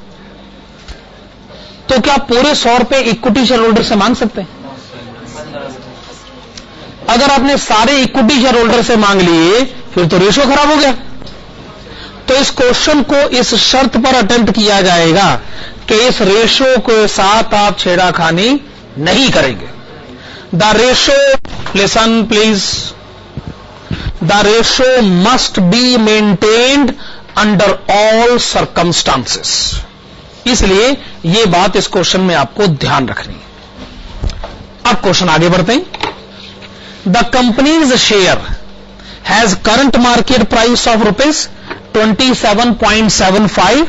Speaker 1: तो क्या पूरे 100 रुपए इक्विटी शेयर होल्डर से मांग सकते हैं? अगर आपने सारे इक्विटी शेयर होल्डर से मांग लिए, फिर तो रेशो खराब हो गया। तो इस क्वेश्चन को इस शर्त पर अटेम्प्ट किया जाएगा कि इस रेशो के साथ आप छेड़ाखानी नहीं करेंगे। The ratio, listen please, the ratio must be maintained under all circumstances. इसलिए यह बात इस क्वेश्चन में आपको ध्यान रखनी है। अब क्वेश्चन आगे बढ़ते हैं। The companies share has current market price of ₹27.75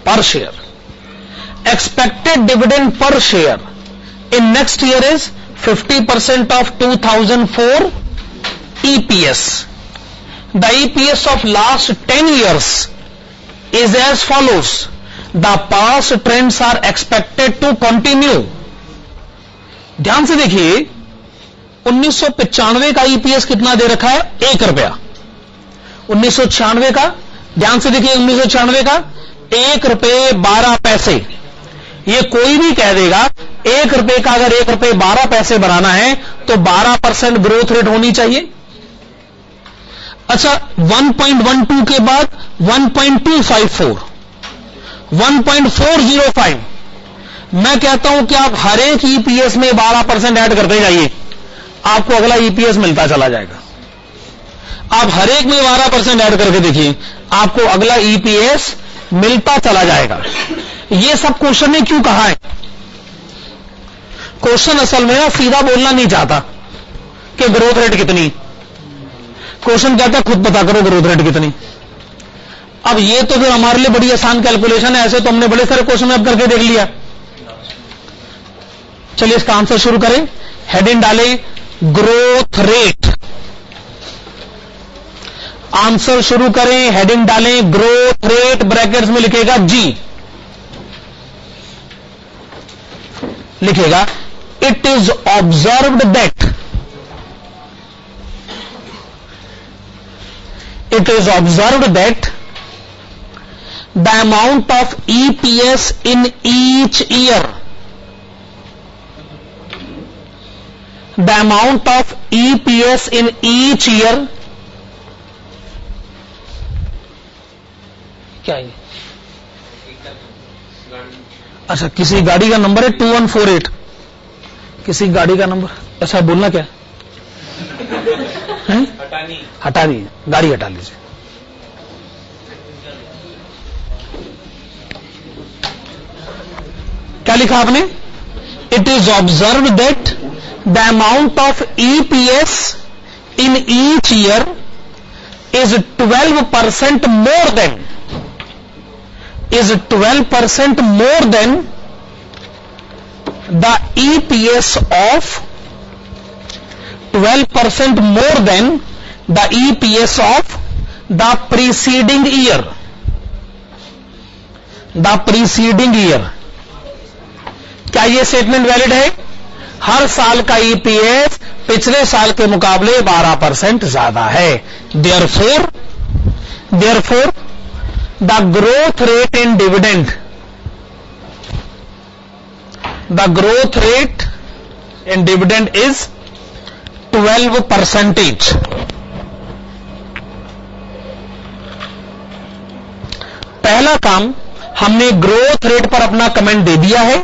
Speaker 1: per share. Expected dividend per share in next year is 50% of 2004 EPS. The EPS of last 10 years is as follows. The past trends are expected to continue. ध्यान से देखिए, 1995 का EPS कितना दे रखा है? 1 रुपया। 1996 का, ध्यान से देखिए, 1996 का 1 रुपये 12 पैसे। ये कोई भी कह देगा 1 रुपये का अगर 1 रुपये 12 पैसे बनाना है तो 12% ग्रोथ रेट होनी चाहिए। अच्छा, 1.12 के बाद 1.254, 1.405। मैं कहता हूं कि आप हर एक ईपीएस में 12% ऐड करते जाइए, आपको अगला ईपीएस मिलता चला जाएगा। आप हर एक में 12% ऐड करके देखिए, आपको अगला ईपीएस मिलता चला जाएगा। ये सब क्वेश्चन ने क्यों कहा है? क्वेश्चन असल में सीधा बोलना नहीं चाहता कि ग्रोथ रेट कितनी। क्वेश्चन कहता है खुद पता करो ग्रोथ रेट कितनी। अब ये तो फिर हमारे लिए बड़ी आसान कैलकुलेशन है, ऐसे तो हमने बड़े सारे क्वेश्चन अब करके देख लिया। चलिए इसका आंसर शुरू करें। हेडिंग डालें ग्रोथ रेट। आंसर शुरू करें, हेडिंग डालें ग्रोथ रेट, ब्रैकेट्स में लिखेगा जी, लिखेगा it is observed that, it is observed that the amount of EPS in each year, the amount of EPS in each year, क्या है? अच्छा, किसी गाड़ी का नंबर है 2148, किसी गाड़ी का नंबर, अच्छा बोलना क्या है? हटा दी, गाड़ी हटा लीजिए। क्या लिखा आपने? It is observe that the amount of EPS in each year is 12% more than, is 12% more than the EPS of 12% more than the EPS of the preceding year. The preceding year. क्या ये statement valid है? हर साल का EPS पिछले साल के मुकाबले 12% ज्यादा है। Therefore, the growth rate in dividend, the growth rate in dividend is 12%. पहला काम हमने ग्रोथ रेट पर अपना कमेंट दे दिया है।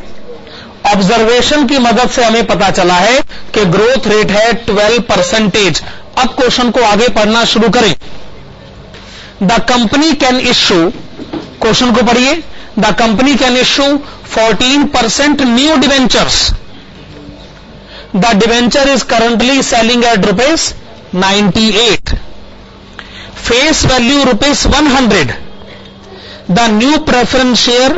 Speaker 1: ऑब्जर्वेशन की मदद से हमें पता चला है कि ग्रोथ रेट है 12%। अब क्वेश्चन को आगे पढ़ना शुरू करें। The company can issue, question को पढ़िए, the company can issue 14% new debentures the debenture is currently selling at ₹98, face value ₹100. The new preference share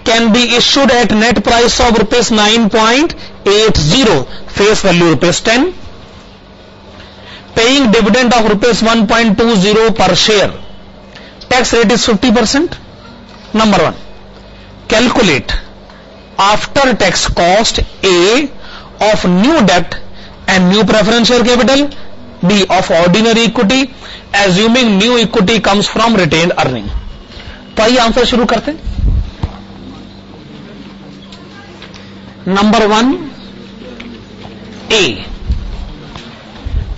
Speaker 1: can be issued at net price of ₹9.80, face value ₹10, paying dividend of ₹1.20 per share. Tax rate is 50%. Number 1, calculate after tax cost A of new debt and new preference share capital, B of ordinary equity, assuming new equity comes from retained earning. तो आइए answer शुरू करते हैं. Number 1 A.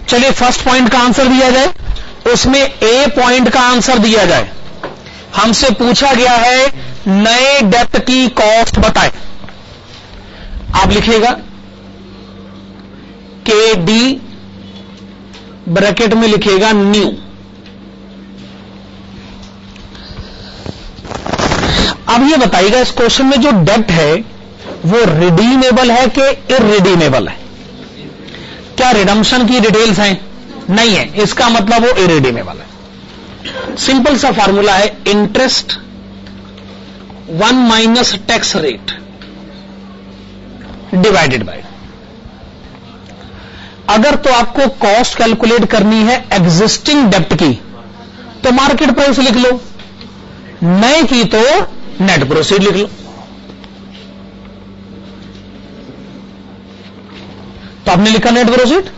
Speaker 1: चलिए first point का answer दिया जाए, उसमें ए पॉइंट का आंसर दिया जाए. हमसे पूछा गया है नए डेप्ट की कॉस्ट बताएं. आप लिखिएगा के डी ब्रैकेट में लिखिएगा न्यू. अब ये बताइएगा इस क्वेश्चन में जो डेप्ट है वो रिडीमेबल है कि इररिडीमेबल है. क्या रिडम्पशन की डिटेल्स हैं? नहीं है, इसका मतलब वो इरिडीमेबल है. सिंपल सा फार्मूला है, interest 1 minus tax rate divided by. अगर तो आपको कॉस्ट कैलकुलेट करनी है एग्जिस्टिंग डेप्ट की तो मार्केट प्राइस लिख लो, नए की तो नेट प्रोसीड लिख लो. तो आपने लिखा नेट प्रोसीड.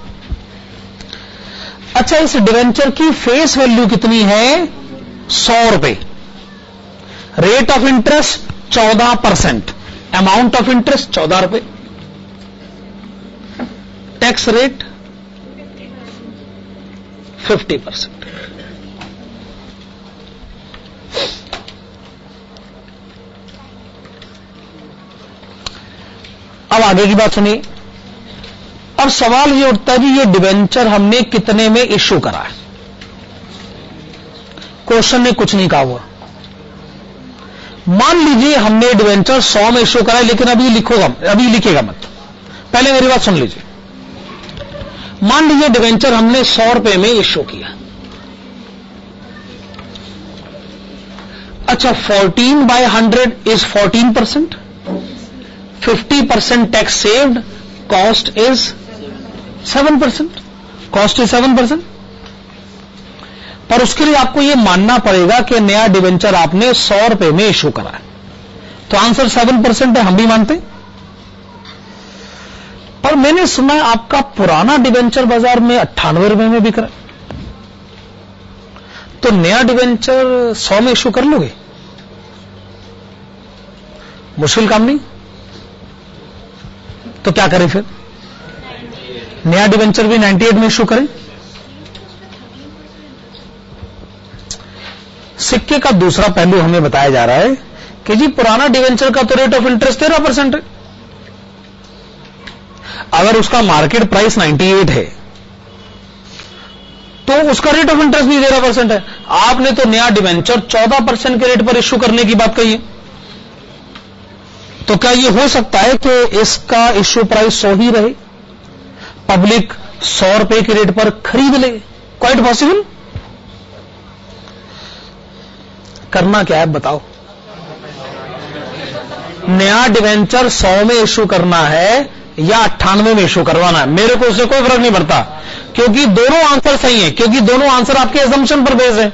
Speaker 1: अच्छा, इस डिवेंचर की फेस वैल्यू कितनी है? ₹100. Rate of interest 14%, amount of interest ₹14. Tax rate 50%. अब आगे की बात सुनिए. अब सवाल ये उठता है कि ये डिवेंचर हमने कितने में इश्यू करा है. क्वेश्चन ने कुछ नहीं कहा हुआ. मान लीजिए हमने डिवेंचर 100 में इश्यू करा है, लेकिन अभी लिखेगा मत, पहले मेरी बात सुन लीजिए. मान लीजिए डिवेंचर हमने ₹100 में इश्यू किया. अच्छा, 14/100 is 14%, 50% tax saved, cost is 7%. Cost is 7%. पर उसके लिए आपको यह मानना पड़ेगा कि नया डिवेंचर आपने ₹100 में इश्यू करा है. तो आंसर 7% है, हम भी मानते. पर मैंने सुना है आपका पुराना डिवेंचर बाजार में ₹98 में बिक रहा है. तो नया डिवेंचर 100 में इश्यू कर लोगे? मुश्किल काम नहीं. तो क्या करें फिर? नया डिवेंचर भी 98 में इश्यू करें. सिक्के का दूसरा पहलू हमें बताया जा रहा है कि जी पुराना डिवेंचर का तो रेट ऑफ इंटरेस्ट 13% है. अगर उसका मार्केट प्राइस 98 है तो उसका रेट ऑफ इंटरेस्ट भी 13% है. आपने तो नया डिवेंचर 14% के रेट पर इश्यू करने की बात कही है. तो क्या यह हो सकता है कि इसका इश्यू प्राइस 100 ही रहे, पब्लिक ₹100 के रेट पर खरीद ले? Quite possible. करना क्या है बताओ? नया डिवेंचर 100 में इश्यू करना है या 98 में इश्यू करवाना है? मेरे को उससे कोई फर्क नहीं पड़ता, क्योंकि दोनों आंसर सही हैं, क्योंकि दोनों आंसर आपके असम्पशन पर बेस है.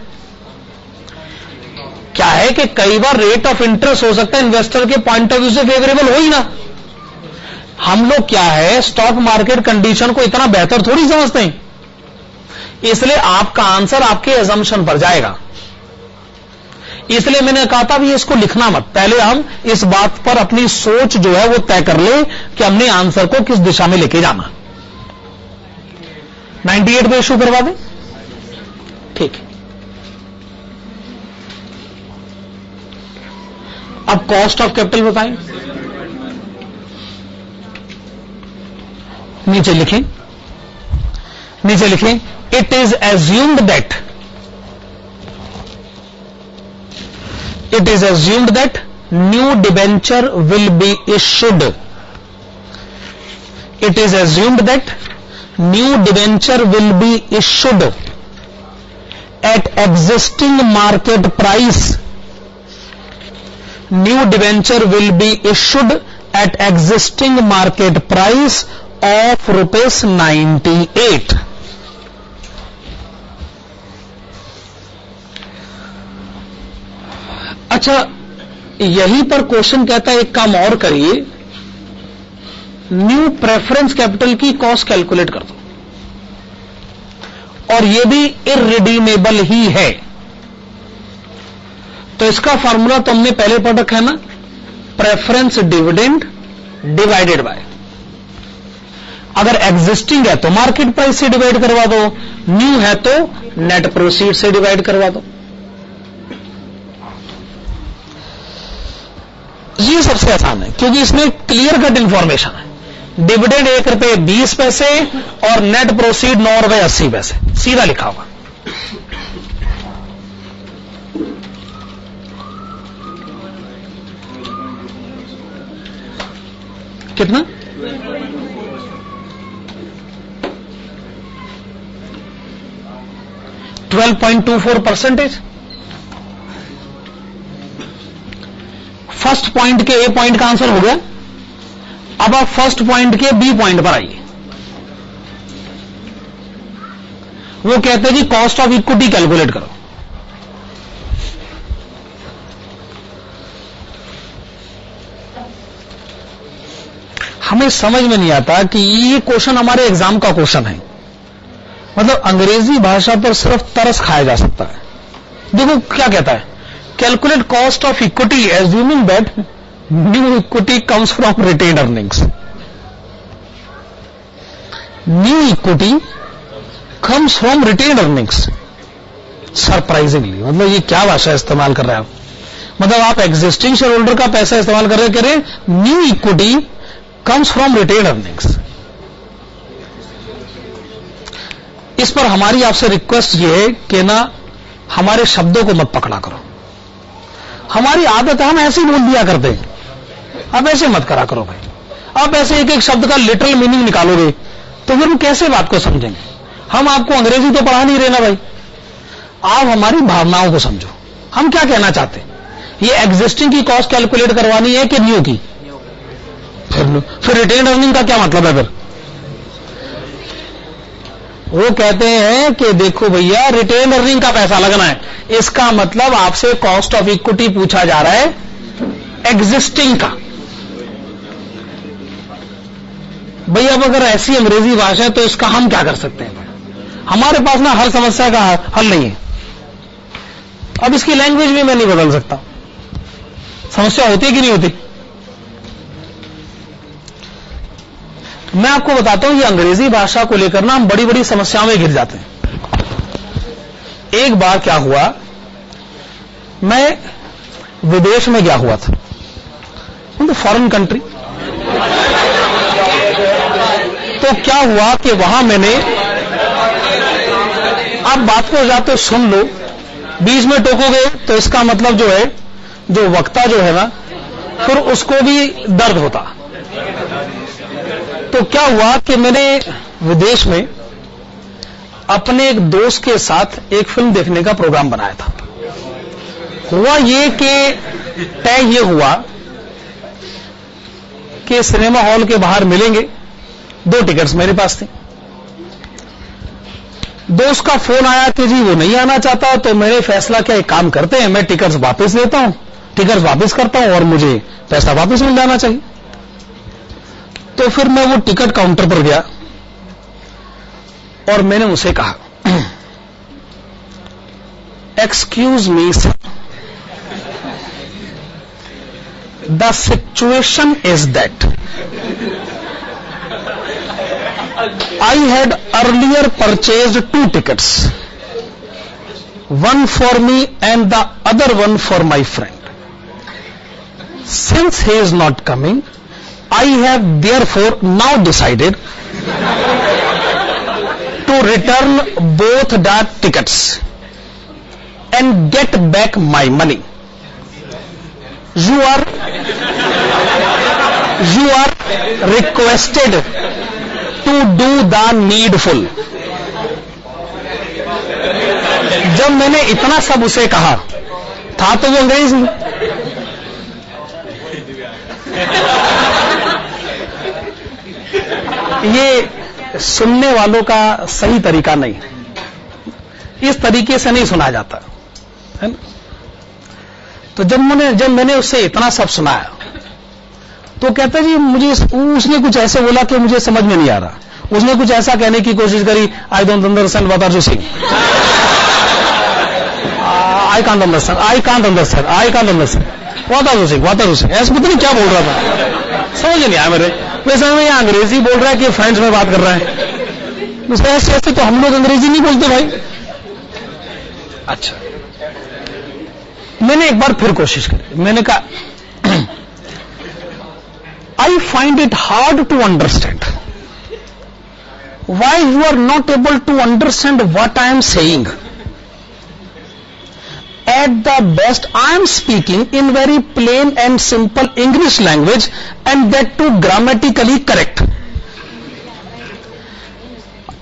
Speaker 1: क्या है कि कई बार रेट ऑफ इंटरेस्ट हो सकता है इन्वेस्टर के पॉइंट ऑफ व्यू से फेवरेबल हो ही ना. हम लोग क्या है, स्टॉक मार्केट कंडीशन को इतना बेहतर थोड़ी समझते हैं. इसलिए आपका आंसर आपके असम्पशन पर जाएगा. इसलिए मैंने कहा था भी इसको लिखना मत, पहले हम इस बात पर अपनी सोच जो है वो तय कर ले कि हमने आंसर को किस दिशा में लेके जाना. 98 पे इश्यू करवा दें, ठीक है. अब कॉस्ट ऑफ कैपिटल बताएं. नीचे लिखें it is assumed that new debenture will be issued it is assumed that new debenture will be issued at existing market price. New debenture will be issued at existing market price of rupees 98. अच्छा, यहीं पर question कहता है एक काम और करिए, new preference capital की कॉस्ट कैलकुलेट कर दो, और यह भी इररिडीमेबल ही है। तो इसका फार्मूला तो हमने पहले पढ़ रखा है ना, प्रेफरेंस डिविडेंड डिवाइडेड बाय, अगर एग्जिस्टिंग है तो मार्केट प्राइस से डिवाइड करवा दो, न्यू है तो नेट प्रोसीड से डिवाइड करवा दो। ये सबसे आसान है क्योंकि इसमें क्लियर कट इंफॉर्मेशन है। डिविडेंड 1 रुपये 20 पैसे और नेट प्रोसीड 9 रुपये 80 पैसे, सीधा लिखा हुआ। कितना? 12.24%। फर्स्ट पॉइंट के ए पॉइंट का आंसर हो गया। अब आप फर्स्ट पॉइंट के बी पॉइंट पर आइए। वो कहते हैं कि कॉस्ट ऑफ इक्विटी कैलकुलेट करो। हमें समझ में नहीं आता कि ये क्वेश्चन हमारे एग्जाम का क्वेश्चन है, मतलब अंग्रेजी भाषा पर सिर्फ तरस खाया जा सकता है। देखो क्या कहता है, calculate cost of equity assuming that new equity comes from retained earnings. New equity comes from retained earnings. Surprisingly, मतलब ये क्या भाषा इस्तेमाल कर रहे हैं आप, मतलब आप एग्जिस्टिंग शेयर होल्डर का पैसा इस्तेमाल कर रहे हैं, new equity comes from retained earnings. इस पर हमारी आपसे रिक्वेस्ट ये है कि ना हमारे शब्दों को मत पकड़ा करो। हमारी आदत है हम ऐसे ही बोल दिया करते हैं, अब ऐसे मत करा करो भाई। आप ऐसे एक एक शब्द का लिटरल मीनिंग निकालोगे तो फिर हम कैसे बात को समझेंगे। हम आपको अंग्रेजी तो पढ़ा नहीं रहे ना भाई, आप हमारी भावनाओं को समझो। हम क्या कहना चाहते हैं, ये एग्जिस्टिंग की कॉस्ट कैलकुलेट करवानी है कि न्यू की? फिर रिटेन्ड अर्निंग का क्या मतलब है? फिर वो कहते हैं कि देखो भैया रिटेन्ड अर्निंग का पैसा लगना है, इसका मतलब आपसे कॉस्ट ऑफ इक्विटी पूछा जा रहा है एग्जिस्टिंग का। भैया अब अगर ऐसी अंग्रेजी भाषा है तो इसका हम क्या कर सकते हैं? हमारे पास ना हर समस्या का हल नहीं है। अब इसकी लैंग्वेज भी मैं नहीं बदल सकता। समस्या होती है कि नहीं होती? मैं आपको बताता हूं, ये अंग्रेजी भाषा को लेकर ना हम बड़ी बड़ी समस्याओं में घिर जाते हैं। एक बार क्या हुआ, मैं विदेश में गया हुआ था, तो फॉरेन कंट्री। तो क्या हुआ कि वहां मैंने, आप बात को जाते सुन लो, बीच में टोकोगे तो इसका मतलब जो है, जो वक्ता जो है ना, फिर उसको भी दर्द होता। तो क्या हुआ कि मैंने विदेश में अपने एक दोस्त के साथ एक फिल्म देखने का प्रोग्राम बनाया था। हुआ ये कि तय ये हुआ कि सिनेमा हॉल के बाहर मिलेंगे। 2 टिकट्स मेरे पास थी। दोस्त का फोन आया कि जी वो नहीं आना चाहता, तो मैंने फैसला किया एक काम करते हैं, मैं टिकट्स वापस लेता हूं, टिकट्स वापस करता हूं और मुझे पैसा वापस मिल जाना चाहिए। तो फिर मैं वो टिकट काउंटर पर गया और मैंने उसे कहा, excuse me sir, the situation is that I had earlier purchased 2 tickets, one for me and the other one for my friend. Since he is not coming, I have therefore now decided to return both the tickets and get back my money. You are requested to do the needful. जब मैंने इतना सब उसे कहा था तो वो अंग्रेज में। ये सुनने वालों का सही तरीका नहीं, इस तरीके से नहीं सुना जाता है ना। तो जब मैंने उससे इतना सब सुनाया तो कहता जी मुझे, उसने कुछ ऐसे बोला कि मुझे समझ में नहीं आ रहा। उसने कुछ ऐसा कहने की कोशिश करी, I don't understand what are you saying, I can't understand what are you saying, ऐसे पता नहीं क्या बोल रहा था, समझ नहीं आया मेरे। वैसे में यह अंग्रेजी बोल रहा है कि फ्रेंच में बात कर रहा है। ऐसे तो हम लोग अंग्रेजी नहीं बोलते भाई। अच्छा, मैंने एक बार फिर कोशिश करी। मैंने कहा I find it hard to understand why you are not able to understand what I am saying. At the best, I am speaking in very plain and simple English language, and that too grammatically correct.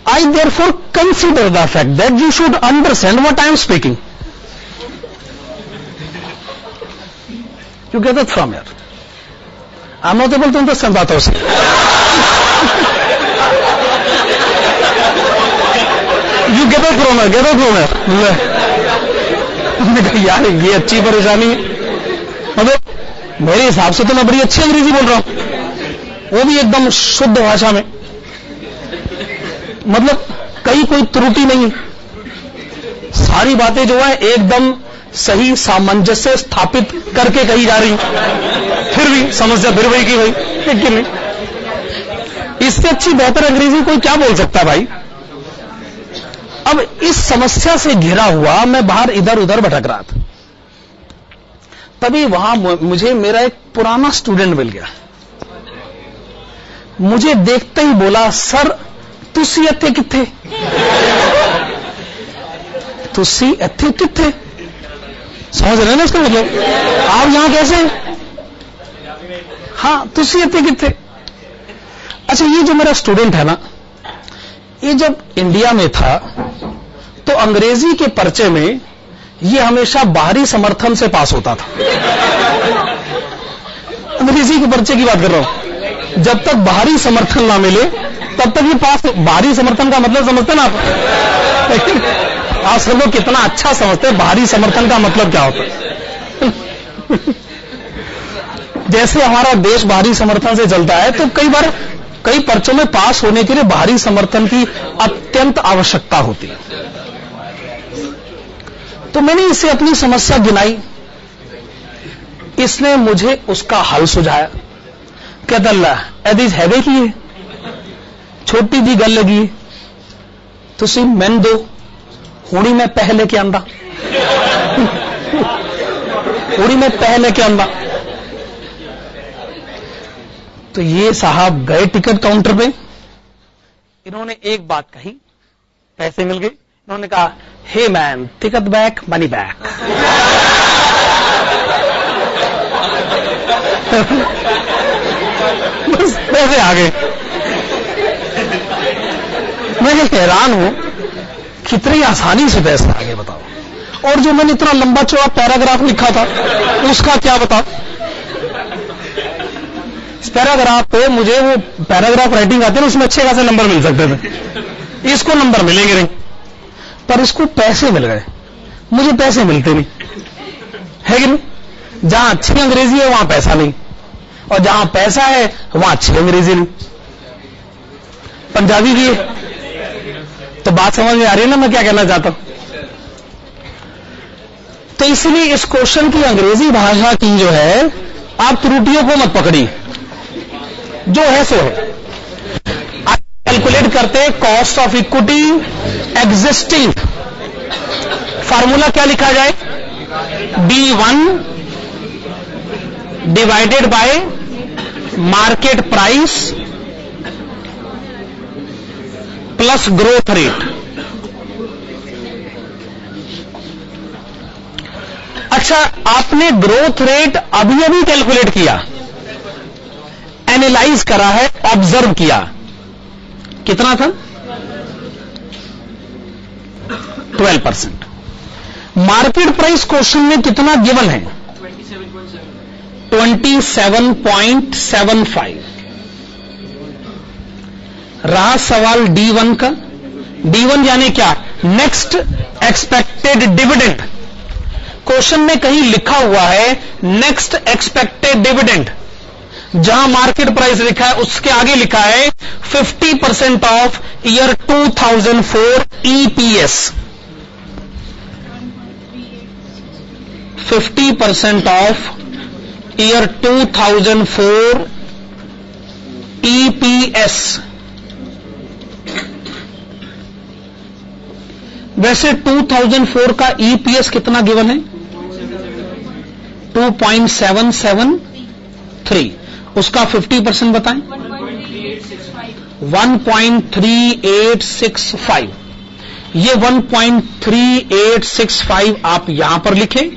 Speaker 1: I therefore consider the fact that you should understand what I am speaking. You get it from here. I'm not able to understand that also. You get it from here. यार ये अच्छी परेशानी है। मतलब मेरे हिसाब से तो मैं बड़ी अच्छी अंग्रेजी बोल रहा हूं, वो भी एकदम शुद्ध भाषा में, मतलब कहीं कोई त्रुटि नहीं, सारी बातें जो है एकदम सही सामंजस्य स्थापित करके कही जा रही, फिर भी समस्या फिर वही की वही, ठीक कि नहीं। इससे अच्छी बेहतर अंग्रेजी कोई क्या बोल सकता है भाई। अब इस समस्या से घिरा हुआ मैं बाहर इधर उधर भटक रहा था, तभी वहां मुझे मेरा एक पुराना स्टूडेंट मिल गया। मुझे देखते ही बोला, सर तुसी इत्थे किथे, तुसी इत्थे किथे, समझ रहे ना इसका मतलब, आप यहां कैसे, हाँ तुसी इत्थे किथे। अच्छा, ये जो मेरा स्टूडेंट है ना, ये जब इंडिया में था तो अंग्रेजी के पर्चे में ये हमेशा बाहरी समर्थन से पास होता था। अंग्रेजी के पर्चे की बात कर रहा हूं, जब तक बाहरी समर्थन ना मिले तब तक ये पास। बाहरी समर्थन का मतलब समझते ना आप सब लोग कितना अच्छा समझते हैं बाहरी समर्थन का मतलब क्या होता है। जैसे हमारा देश बाहरी समर्थन से चलता है, तो कई बार कई पर्चों में पास होने के लिए बाहरी समर्थन की अत्यंत आवश्यकता होती है। तो मैंने इसे अपनी समस्या गिनाई, इसने मुझे उसका हल सुझाया। कहता अल्लाह एदिज हैवे की है, छोटी जी गल लगी, तुसी मैन दो हुणी मैं पहले के आंदा, हुणी मैं पहले के आंदा। तो ये साहब गए टिकट काउंटर पे, इन्होंने एक बात कही, पैसे मिल गए, इन्होंने कहा hey man ticket back money back. बस पैसे आ गए। मैं हैरान हूं कितनी आसानी से पैसे आ गए, बताओ। और जो मैंने इतना लंबा चौड़ा पैराग्राफ लिखा था उसका क्या बताओ। इस पैराग्राफ पे मुझे वो पैराग्राफ राइटिंग आते हैं, उसमें अच्छे खासे नंबर मिल सकते थे, इसको नंबर मिलेंगे नहीं, पर इसको पैसे मिल गए, मुझे पैसे मिलते नहीं, है कि नहीं। जहां अच्छी अंग्रेजी है वहां पैसा नहीं, और जहां पैसा है वहां अच्छी अंग्रेजी नहीं। पंजाबी भी है, तो बात समझ में आ रही है ना मैं क्या कहना चाहता हूं। तो इसलिए इस क्वेश्चन की अंग्रेजी भाषा की जो है, आप त्रुटियों को मत पकड़ी, जो है सो है। आप कैलकुलेट करते cost of equity existing, formula क्या लिखा जाए, D1 divided by market price plus growth rate. अच्छा, आपने ग्रोथ रेट अभी अभी कैलकुलेट किया, एनालाइज करा है, ऑब्जर्व किया, कितना था? 12%। मार्केट प्राइस क्वेश्चन में कितना गिवन है? 27.75। रहा सवाल D1 का। D1 यानी क्या? Next expected dividend. क्वेश्चन में कहीं लिखा हुआ है नेक्स्ट एक्सपेक्टेड डिविडेंड, जहां मार्केट प्राइस लिखा है उसके आगे लिखा है 50% of year 2004 EPS। 50% of year 2004 EPS। वैसे 2004 का EPS कितना गिवन है? 2.773। उसका 50% बताएं। 1.3865। ये 1.3865 आप यहां पर लिखें।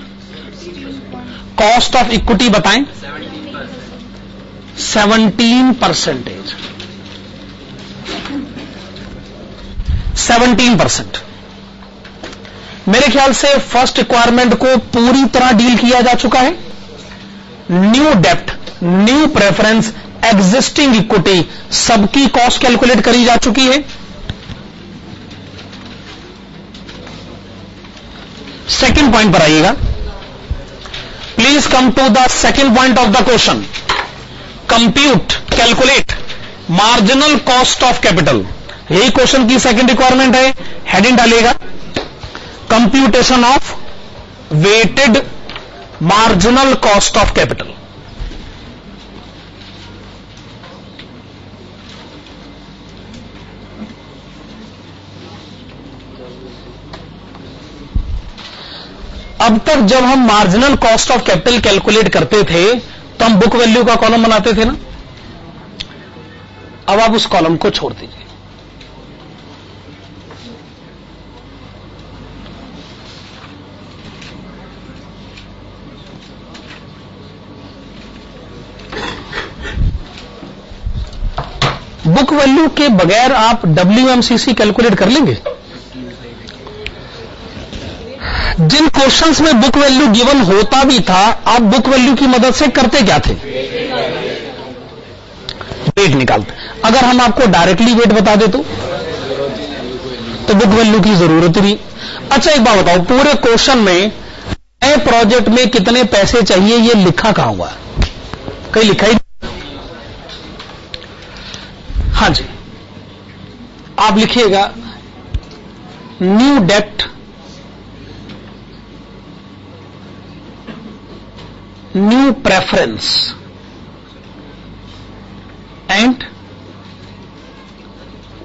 Speaker 1: कॉस्ट ऑफ इक्विटी बताएं। 17%। 17%। मेरे ख्याल से फर्स्ट रिक्वायरमेंट को पूरी तरह डील किया जा चुका है। न्यू डेप्ट, न्यू प्रेफरेंस, एग्जिस्टिंग इक्विटी, सबकी कॉस्ट कैलकुलेट करी जा चुकी है। सेकंड पॉइंट पर आइएगा। Please come to the second point of the question. Compute, calculate marginal cost of capital. यही क्वेश्चन की सेकंड रिक्वायरमेंट है। हेडिंग डालिएगा, computation of weighted marginal cost of capital. अब तक जब हम marginal cost of capital calculate करते थे तो हम बुक वैल्यू का कॉलम बनाते थे ना। अब आप उस कॉलम को छोड़ दीजिए। बुक वैल्यू के बगैर आप WMCC कैलकुलेट कर लेंगे? जिन क्वेश्चंस में बुक वैल्यू गिवन होता भी था, आप बुक वैल्यू की मदद से करते क्या थे? वेट निकालते। अगर हम आपको डायरेक्टली वेट बता दे तो बुक वैल्यू की जरूरत नहीं। अच्छा एक बात बताओ, पूरे क्वेश्चन में नए प्रोजेक्ट में कितने पैसे चाहिए ये लिखा कहां हुआ? कहीं लिखा ही? हाँ जी, आप लिखिएगा न्यू डेप्ट, new preference and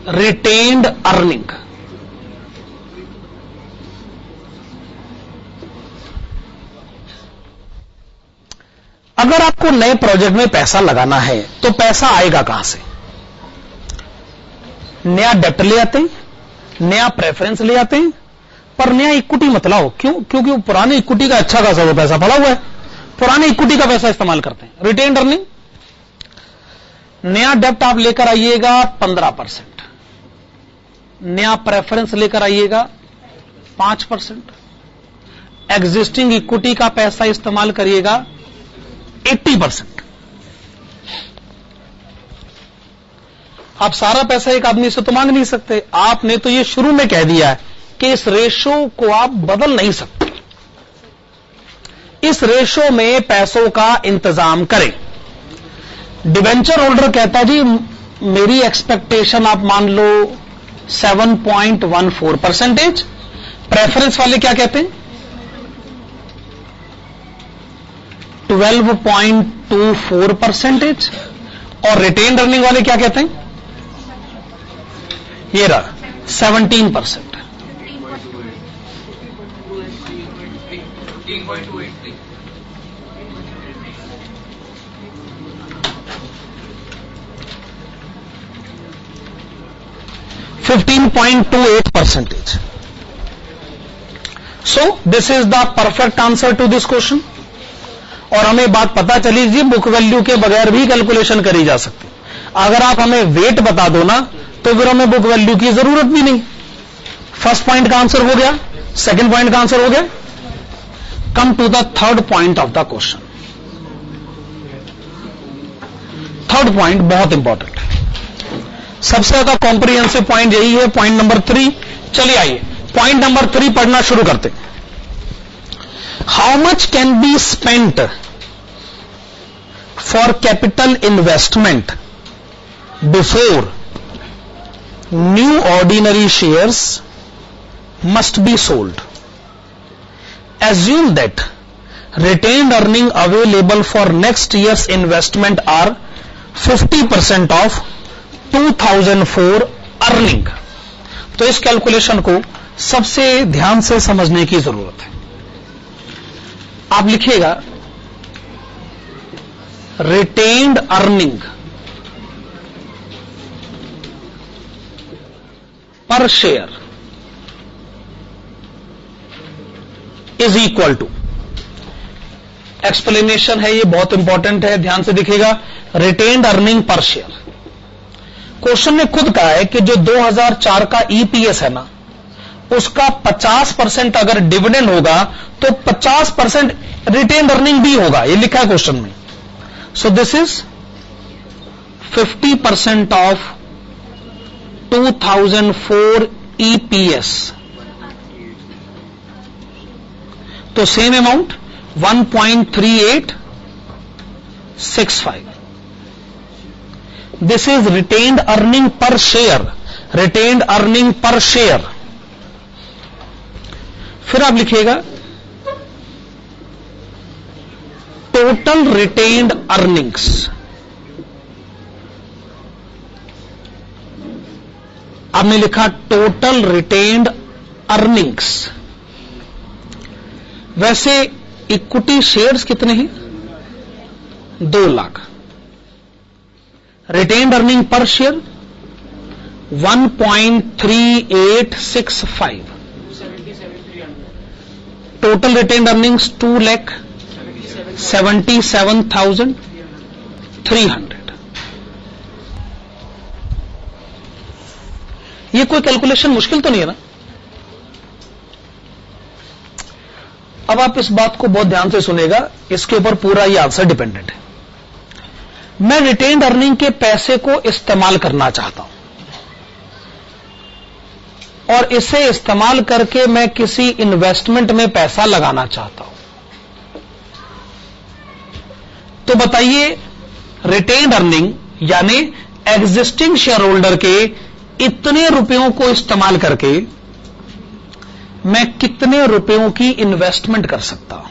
Speaker 1: retained earning. अगर आपको नए प्रोजेक्ट में पैसा लगाना है तो पैसा आएगा कहां से? नया डेप्ट ले आते हैं, नया प्रेफरेंस ले आते हैं, पर नया इक्विटी मत लाओ। क्यों? क्योंकि वो पुराने इक्विटी का अच्छा खासा वो पैसा पड़ा हुआ है, पुराने इक्विटी का पैसा इस्तेमाल करते हैं। रिटेन्ड अर्निंग, नया डेप्ट आप लेकर आइएगा 15%, नया प्रेफरेंस लेकर आइएगा 5%, एग्जिस्टिंग इक्विटी का पैसा इस्तेमाल करिएगा 80%। आप सारा पैसा एक आदमी से तो मांग नहीं सकते। आपने तो ये शुरू में कह दिया है कि इस रेशो को आप बदल नहीं सकते, इस रेशो में पैसों का इंतजाम करें। डिबेंचर होल्डर कहता है जी मेरी एक्सपेक्टेशन आप मान लो 7.14%। प्रेफरेंस वाले क्या कहते हैं? 12.24%। और रिटेन्ड अर्निंग वाले क्या कहते हैं? ये रहा 17%। %15.28%. So this is the perfect answer to this question. और हमें बात पता चली जी बुक वैल्यू के बगैर भी कैलकुलेशन करी जा सकती। अगर आप हमें वेट बता दो ना तो फिर हमें बुक वैल्यू की जरूरत भी नहीं। फर्स्ट पॉइंट का आंसर हो गया, सेकंड पॉइंट का आंसर हो गया। Come to the third point of the question. Third point बहुत इंपॉर्टेंट है, सबसे ज्यादा कॉम्प्रिहेंसिव पॉइंट यही है, पॉइंट नंबर 3। चलिए आइए पॉइंट नंबर 3 पढ़ना शुरू करते। How much can be spent for capital investment before new ordinary shares must be sold? Assume that retained earning available for next year's investment are 50% of 2004 earning. तो इस calculation को सबसे ध्यान से समझने की जरूरत है। आप लिखिएगा retained earning per share is equal to, explanation है ये, बहुत इंपॉर्टेंट है, ध्यान से दिखेगा। Retained earning per share, question ने खुद कहा है कि जो 2004 का ईपीएस है ना, उसका 50% अगर डिविडेंड होगा तो 50% रिटेन्ड अर्निंग भी होगा, ये लिखा है क्वेश्चन में। So this is 50% of 2004 EPS. तो same amount 1.3865, this is retained earning per share, retained earning per share. फिर आप लिखिएगा टोटल रिटेन्ड अर्निंग्स, आपने लिखा टोटल रिटेन्ड अर्निंग्स। वैसे इक्विटी शेयर्स कितने हैं? 2 lakh. Retained earning per share 1.3865, total retained earnings 2,77,300। ये कोई कैलकुलेशन मुश्किल तो नहीं है ना? अब आप इस बात को बहुत ध्यान से सुनेगा, इसके ऊपर पूरा ये आंसर डिपेंडेंट है। मैं रिटेन्ड अर्निंग के पैसे को इस्तेमाल करना चाहता हूं और इसे इस्तेमाल करके मैं किसी इन्वेस्टमेंट में पैसा लगाना चाहता हूं। तो बताइए रिटेन्ड अर्निंग यानी एग्जिस्टिंग शेयर होल्डर के इतने रुपयों को इस्तेमाल करके मैं कितने रुपयों की इन्वेस्टमेंट कर सकता हूं?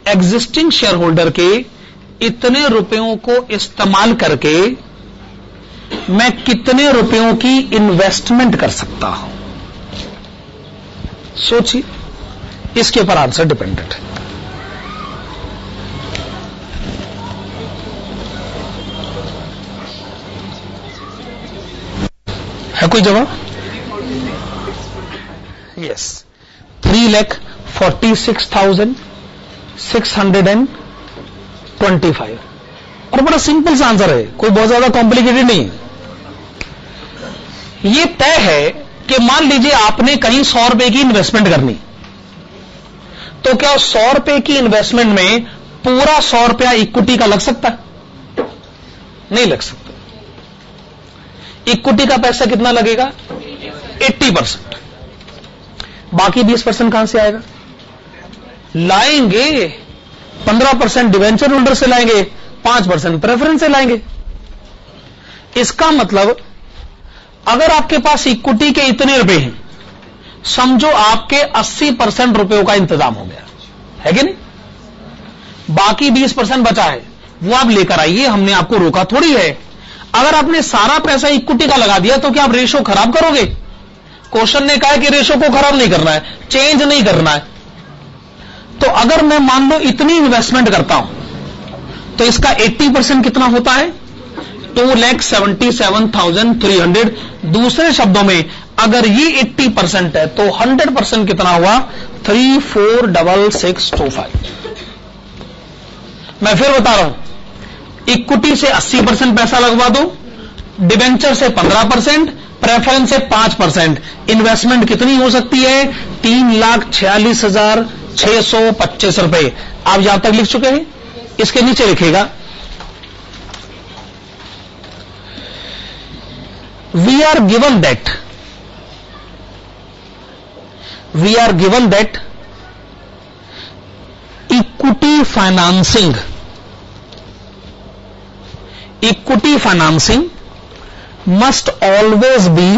Speaker 1: एग्जिस्टिंग शेयर होल्डर के इतने रुपयों को इस्तेमाल करके मैं कितने रुपयों की इन्वेस्टमेंट कर सकता हूं? सोचिए, इसके ऊपर आंसर डिपेंडेंट है। है कोई जवाब? यस, 3,46,625 और बड़ा सिंपल सा आंसर है, कोई बहुत ज्यादा कॉम्प्लिकेटेड नहीं है। यह तय है कि मान लीजिए आपने कहीं 100 रुपए की इन्वेस्टमेंट करनी, तो क्या 100 रुपए की इन्वेस्टमेंट में पूरा 100 रुपया इक्विटी का लग सकता है? नहीं लग सकता। इक्विटी का पैसा कितना लगेगा? 80%। बाकी 20% कहां से आएगा? लाएंगे 15% डिवेंचर होल्डर से लाएंगे, 5% प्रेफरेंस से लाएंगे। इसका मतलब अगर आपके पास इक्विटी के इतने रुपए हैं, समझो आपके 80% रुपयों का इंतजाम हो गया है कि नहीं? बाकी 20% बचा है, वो आप लेकर आइए, हमने आपको रोका थोड़ी है। अगर आपने सारा पैसा इक्विटी का लगा दिया तो क्या आप रेशो खराब करोगे? क्वेश्चन ने कहा कि रेशो को खराब नहीं करना है, चेंज नहीं करना है। तो अगर मैं मान लो इतनी इन्वेस्टमेंट करता हूं तो इसका 80% कितना होता है? 2,77,300। दूसरे शब्दों में अगर ये 80% है तो 100% कितना हुआ? 3,4,6625। मैं फिर बता रहा हूं, इक्विटी से 80% पैसा लगवा दो, डिबेंचर से 15%, प्रेफरेंस से 5%। इन्वेस्टमेंट कितनी हो सकती है? 3,46,625 रुपए। आप यहां तक लिख चुके हैं? इसके नीचे लिखेगा we are given that equity financing must always be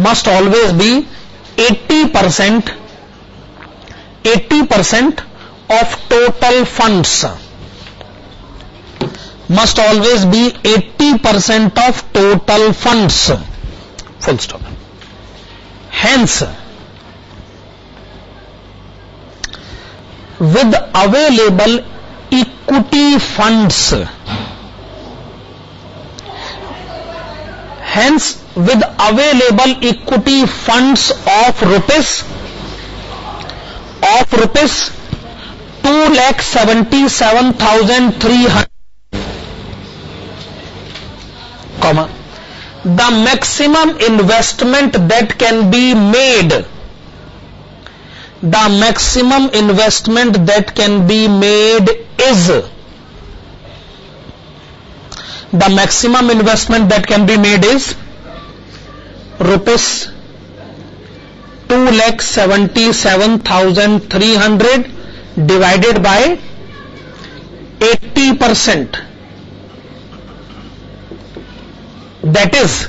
Speaker 1: must always be 80% of total funds. Must always be 80% of total funds. Full stop. Hence, with available equity funds, hence with available equity funds of rupees 2,77,300, comma, the maximum investment that can be made, the maximum investment that can be made is, the maximum investment that can be made is rupees 2,77,300 divided by 80%. That is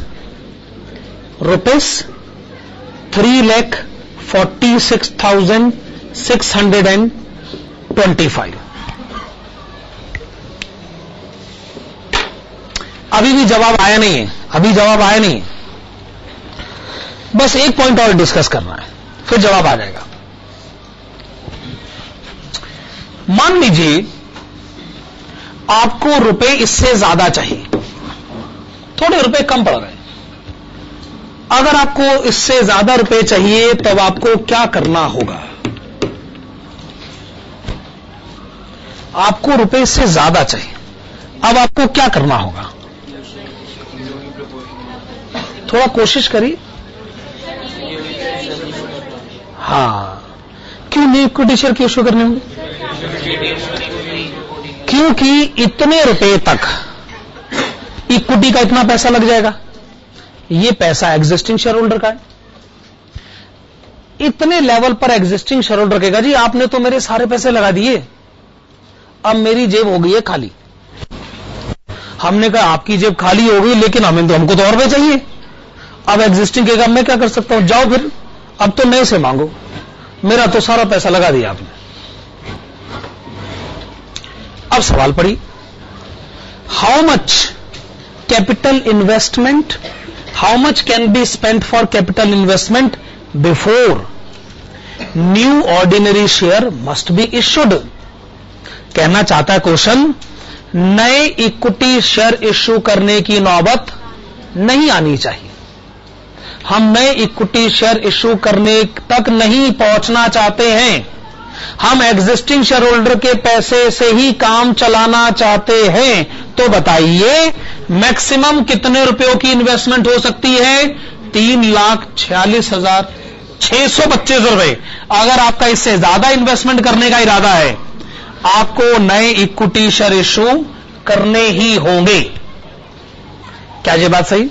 Speaker 1: rupees 3,46,625. अभी भी जवाब आया नहीं है, बस एक point और discuss करना है, फिर जवाब आ जाएगा। मान लीजिए आपको रुपए इससे ज्यादा चाहिए, थोड़े रुपए कम पड़ रहे हैं। अगर आपको इससे ज्यादा रुपए चाहिए तब आपको क्या करना होगा? आपको रुपए इससे ज्यादा चाहिए, अब आपको क्या करना होगा? थोड़ा कोशिश करिए। हाँ, क्यों नहीं इक्विटी शेयर की इश्यू करने होंगे? क्योंकि इतने रुपए तक इक्विटी का इतना पैसा लग जाएगा, ये पैसा एग्जिस्टिंग शेयर होल्डर का है। इतने लेवल पर एग्जिस्टिंग शेयर होल्डर कहेगा जी आपने तो मेरे सारे पैसे लगा दिए, अब मेरी जेब हो गई है खाली। हमने कहा आपकी जेब खाली हो गई, लेकिन हमको तो और रुपए चाहिए। अब एग्जिस्टिंग कहेगा मैं क्या कर सकता हूं, जाओ फिर अब तो नए से मांगो, मेरा तो सारा पैसा लगा दिया आपने। अब सवाल पड़ी, how much capital investment, how much can be spent for capital investment before new ordinary share must be issued. कहना चाहता है क्वेश्चन, नए इक्विटी शेयर इश्यू करने की नौबत नहीं आनी चाहिए। हम नए इक्विटी शेयर इश्यू करने तक नहीं पहुंचना चाहते हैं, हम एग्जिस्टिंग शेयर होल्डर के पैसे से ही काम चलाना चाहते हैं। तो बताइए मैक्सिमम कितने रुपयों की इन्वेस्टमेंट हो सकती है? 3,46,625 रुपए। अगर आपका इससे ज्यादा इन्वेस्टमेंट करने का इरादा है, आपको नए इक्विटी शेयर इश्यू करने ही होंगे। क्या ये बात सही?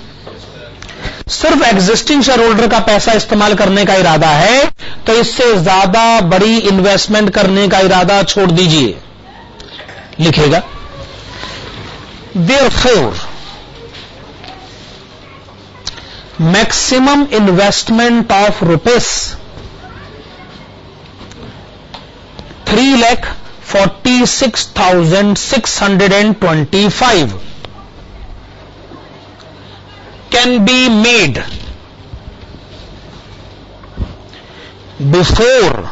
Speaker 1: सिर्फ एग्जिस्टिंग शेयर होल्डर का पैसा इस्तेमाल करने का इरादा है तो इससे ज्यादा बड़ी इन्वेस्टमेंट करने का इरादा छोड़ दीजिए। लिखेगा Therefore, maximum investment of rupees 3,46,625 can be made before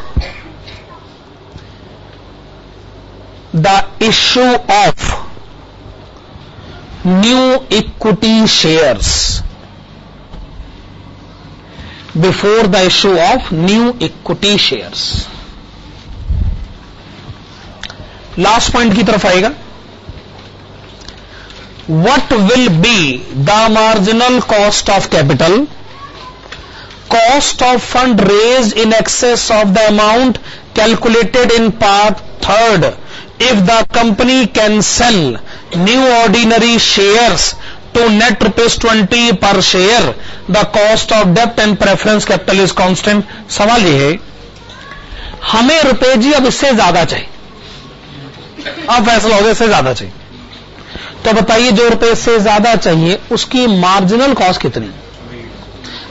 Speaker 1: the issue of new equity shares, before the issue of new equity shares। Last point की तरफ आएगा। What will be the marginal cost of capital, cost of fund raised in excess of the amount calculated in part 3rd if the company can sell new ordinary shares to net rupees 20 per share, the cost of debt and preference capital is constant। सवाल यह है, हमें रुपए जी अब इससे ज्यादा चाहिए, अब फैसला हो गया इससे ज्यादा चाहिए, तो बताइए जो रुपए से ज्यादा चाहिए उसकी मार्जिनल कॉस्ट कितनी।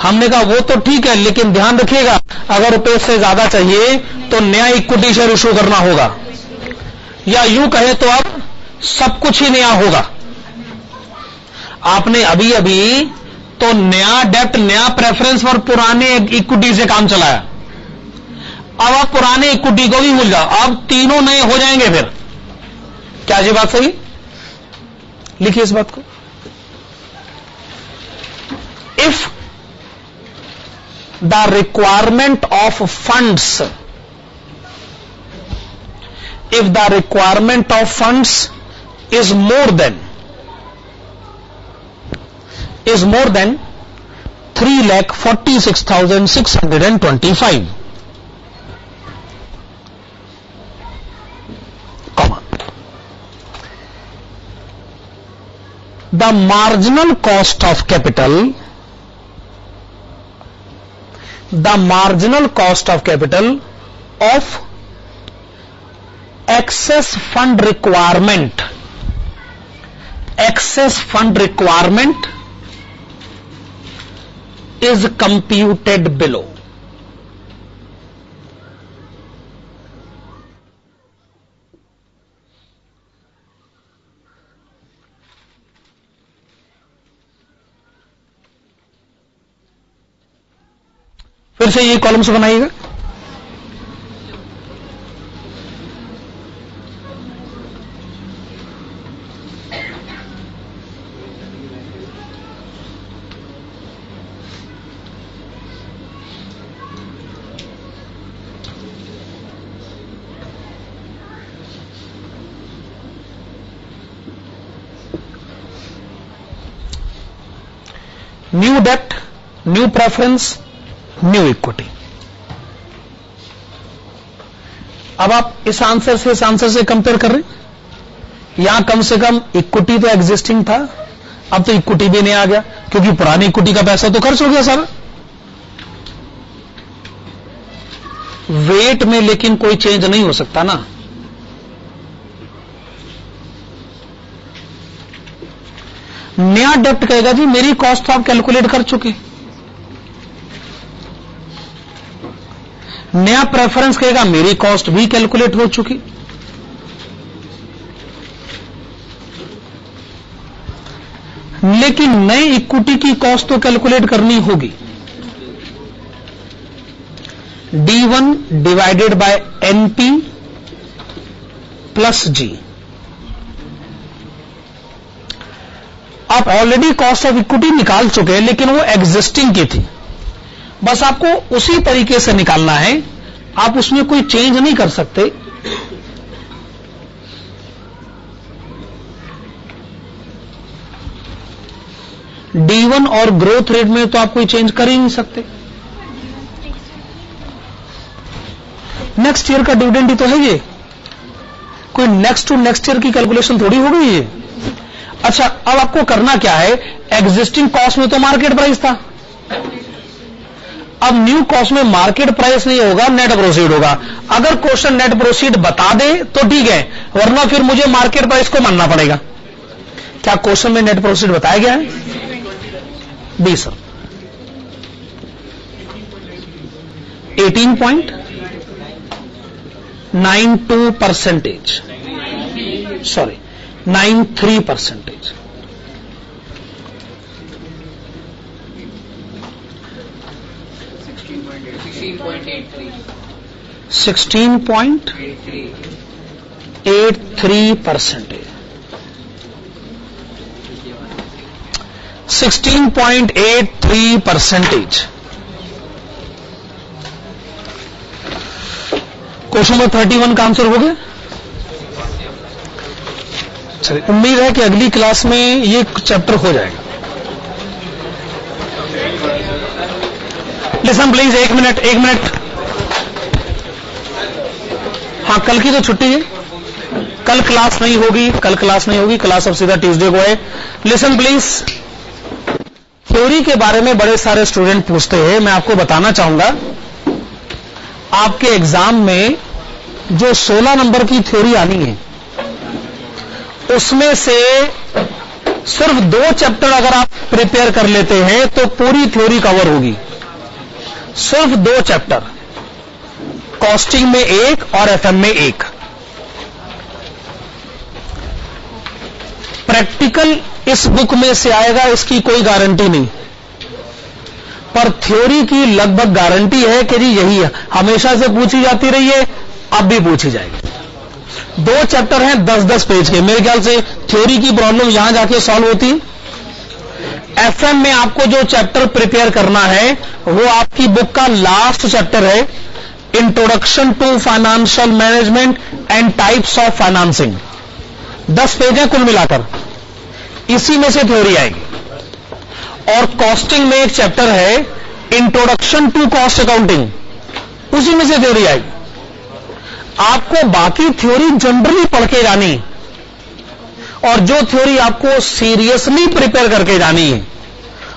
Speaker 1: हमने कहा वो तो ठीक है, लेकिन ध्यान रखिएगा अगर रुपए से ज्यादा चाहिए तो नया इक्विटी शेयर इशू करना होगा, या यूं कहे तो अब सब कुछ ही नया होगा। आपने अभी अभी तो नया डेप्ट, नया प्रेफरेंस पर पुराने इक्विटी से काम चलाया, अब आप पुराने इक्विटी को भी भूल जाओ, अब तीनों नए हो जाएंगे फिर। क्या जी बात सही? लिखिए इस बात को। If the requirement of funds, if the requirement of funds is more than 3,46,625, the marginal cost of capital of excess fund requirement is computed below। फिर से ये कॉलम से बनाइएगा। न्यू डेप्ट, न्यू प्रेफरेंस, न्यू इक्विटी। अब आप इस answer से कंपेयर कर रहे हैं, यहां कम से कम इक्विटी तो एग्जिस्टिंग था, अब तो इक्विटी भी नहीं आ गया क्योंकि पुरानी इक्विटी का पैसा तो खर्च हो गया सारा। वेट में लेकिन कोई चेंज नहीं हो सकता ना। नया डेप्ट कहेगा जी मेरी कॉस्ट तो आप कैलकुलेट कर चुके, नया प्रेफरेंस कहेगा मेरी कॉस्ट भी कैलकुलेट हो चुकी। लेकिन नए इक्विटी की कॉस्ट तो कैलकुलेट करनी होगी। D1 divided by NP plus G। आप ऑलरेडी कॉस्ट ऑफ इक्विटी निकाल चुके हैं, लेकिन वो एग्जिस्टिंग की थी, बस आपको उसी तरीके से निकालना है, आप उसमें कोई चेंज नहीं कर सकते। D1 और ग्रोथ रेट में तो आप कोई चेंज कर ही नहीं सकते। नेक्स्ट ईयर का डिविडेंड ही तो है ये, कोई नेक्स्ट टू नेक्स्ट ईयर की कैलकुलेशन थोड़ी हो गई है। अच्छा, अब आपको करना क्या है, एग्जिस्टिंग कॉस्ट में तो मार्केट प्राइस था, अब न्यू कॉस्ट में मार्केट प्राइस नहीं होगा, नेट प्रोसीड होगा। अगर क्वेश्चन नेट प्रोसीड बता दे तो ठीक है, वरना फिर मुझे मार्केट प्राइस को मानना पड़ेगा। क्या क्वेश्चन में नेट प्रोसीड बताया गया है? B sir 18.92%, sorry 93%। 16.83%, 16.83%। Question number 31 का आंसर हो गया। चलिए, उम्मीद है कि अगली क्लास में ये चैप्टर हो जाएगा। लिसन प्लीज, एक मिनट। हाँ, कल की तो छुट्टी है, कल क्लास नहीं होगी, क्लास अब सीधा ट्यूसडे को है। लिसन प्लीज, थ्योरी के बारे में बड़े सारे स्टूडेंट पूछते हैं। मैं आपको बताना चाहूंगा, आपके एग्जाम में जो 16 नंबर की थ्योरी आनी है, उसमें से सिर्फ 2 चैप्टर अगर आप प्रिपेयर कर लेते हैं तो पूरी थ्योरी कवर होगी। सिर्फ 2 चैप्टर, कॉस्टिंग में 1 और एफएम में 1। प्रैक्टिकल इस बुक में से आएगा, इसकी कोई गारंटी नहीं, पर थ्योरी की लगभग गारंटी है कि जी यही है, हमेशा से पूछी जाती रही है, अब भी पूछी जाएगी। 2 चैप्टर हैं 10-10 पेज के, मेरे ख्याल से थ्योरी की प्रॉब्लम यहां जाके सॉल्व होती। एफएम में आपको जो चैप्टर प्रिपेयर करना है वो आपकी बुक का लास्ट चैप्टर है, introduction to financial management and types of financing. 10 page है कुल मिलाकर, इसी में से थ्योरी आएगी। और कॉस्टिंग में एक चैप्टर है, इंट्रोडक्शन टू कॉस्ट अकाउंटिंग, उसी में से थ्योरी आएगी। आपको बाकी थ्योरी जनरली पढ़ के जानी, और जो थ्योरी आपको सीरियसली प्रिपेयर करके जानी है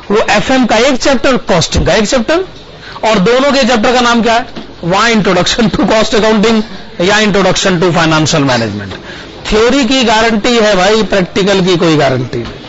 Speaker 1: वो एफएम का एक चैप्टर, कॉस्टिंग का एक चैप्टर, और दोनों के चैप्टर का नाम क्या है, वहां इंट्रोडक्शन टू कॉस्ट अकाउंटिंग या introduction to financial management. Theory की गारंटी है भाई, प्रैक्टिकल की कोई गारंटी नहीं।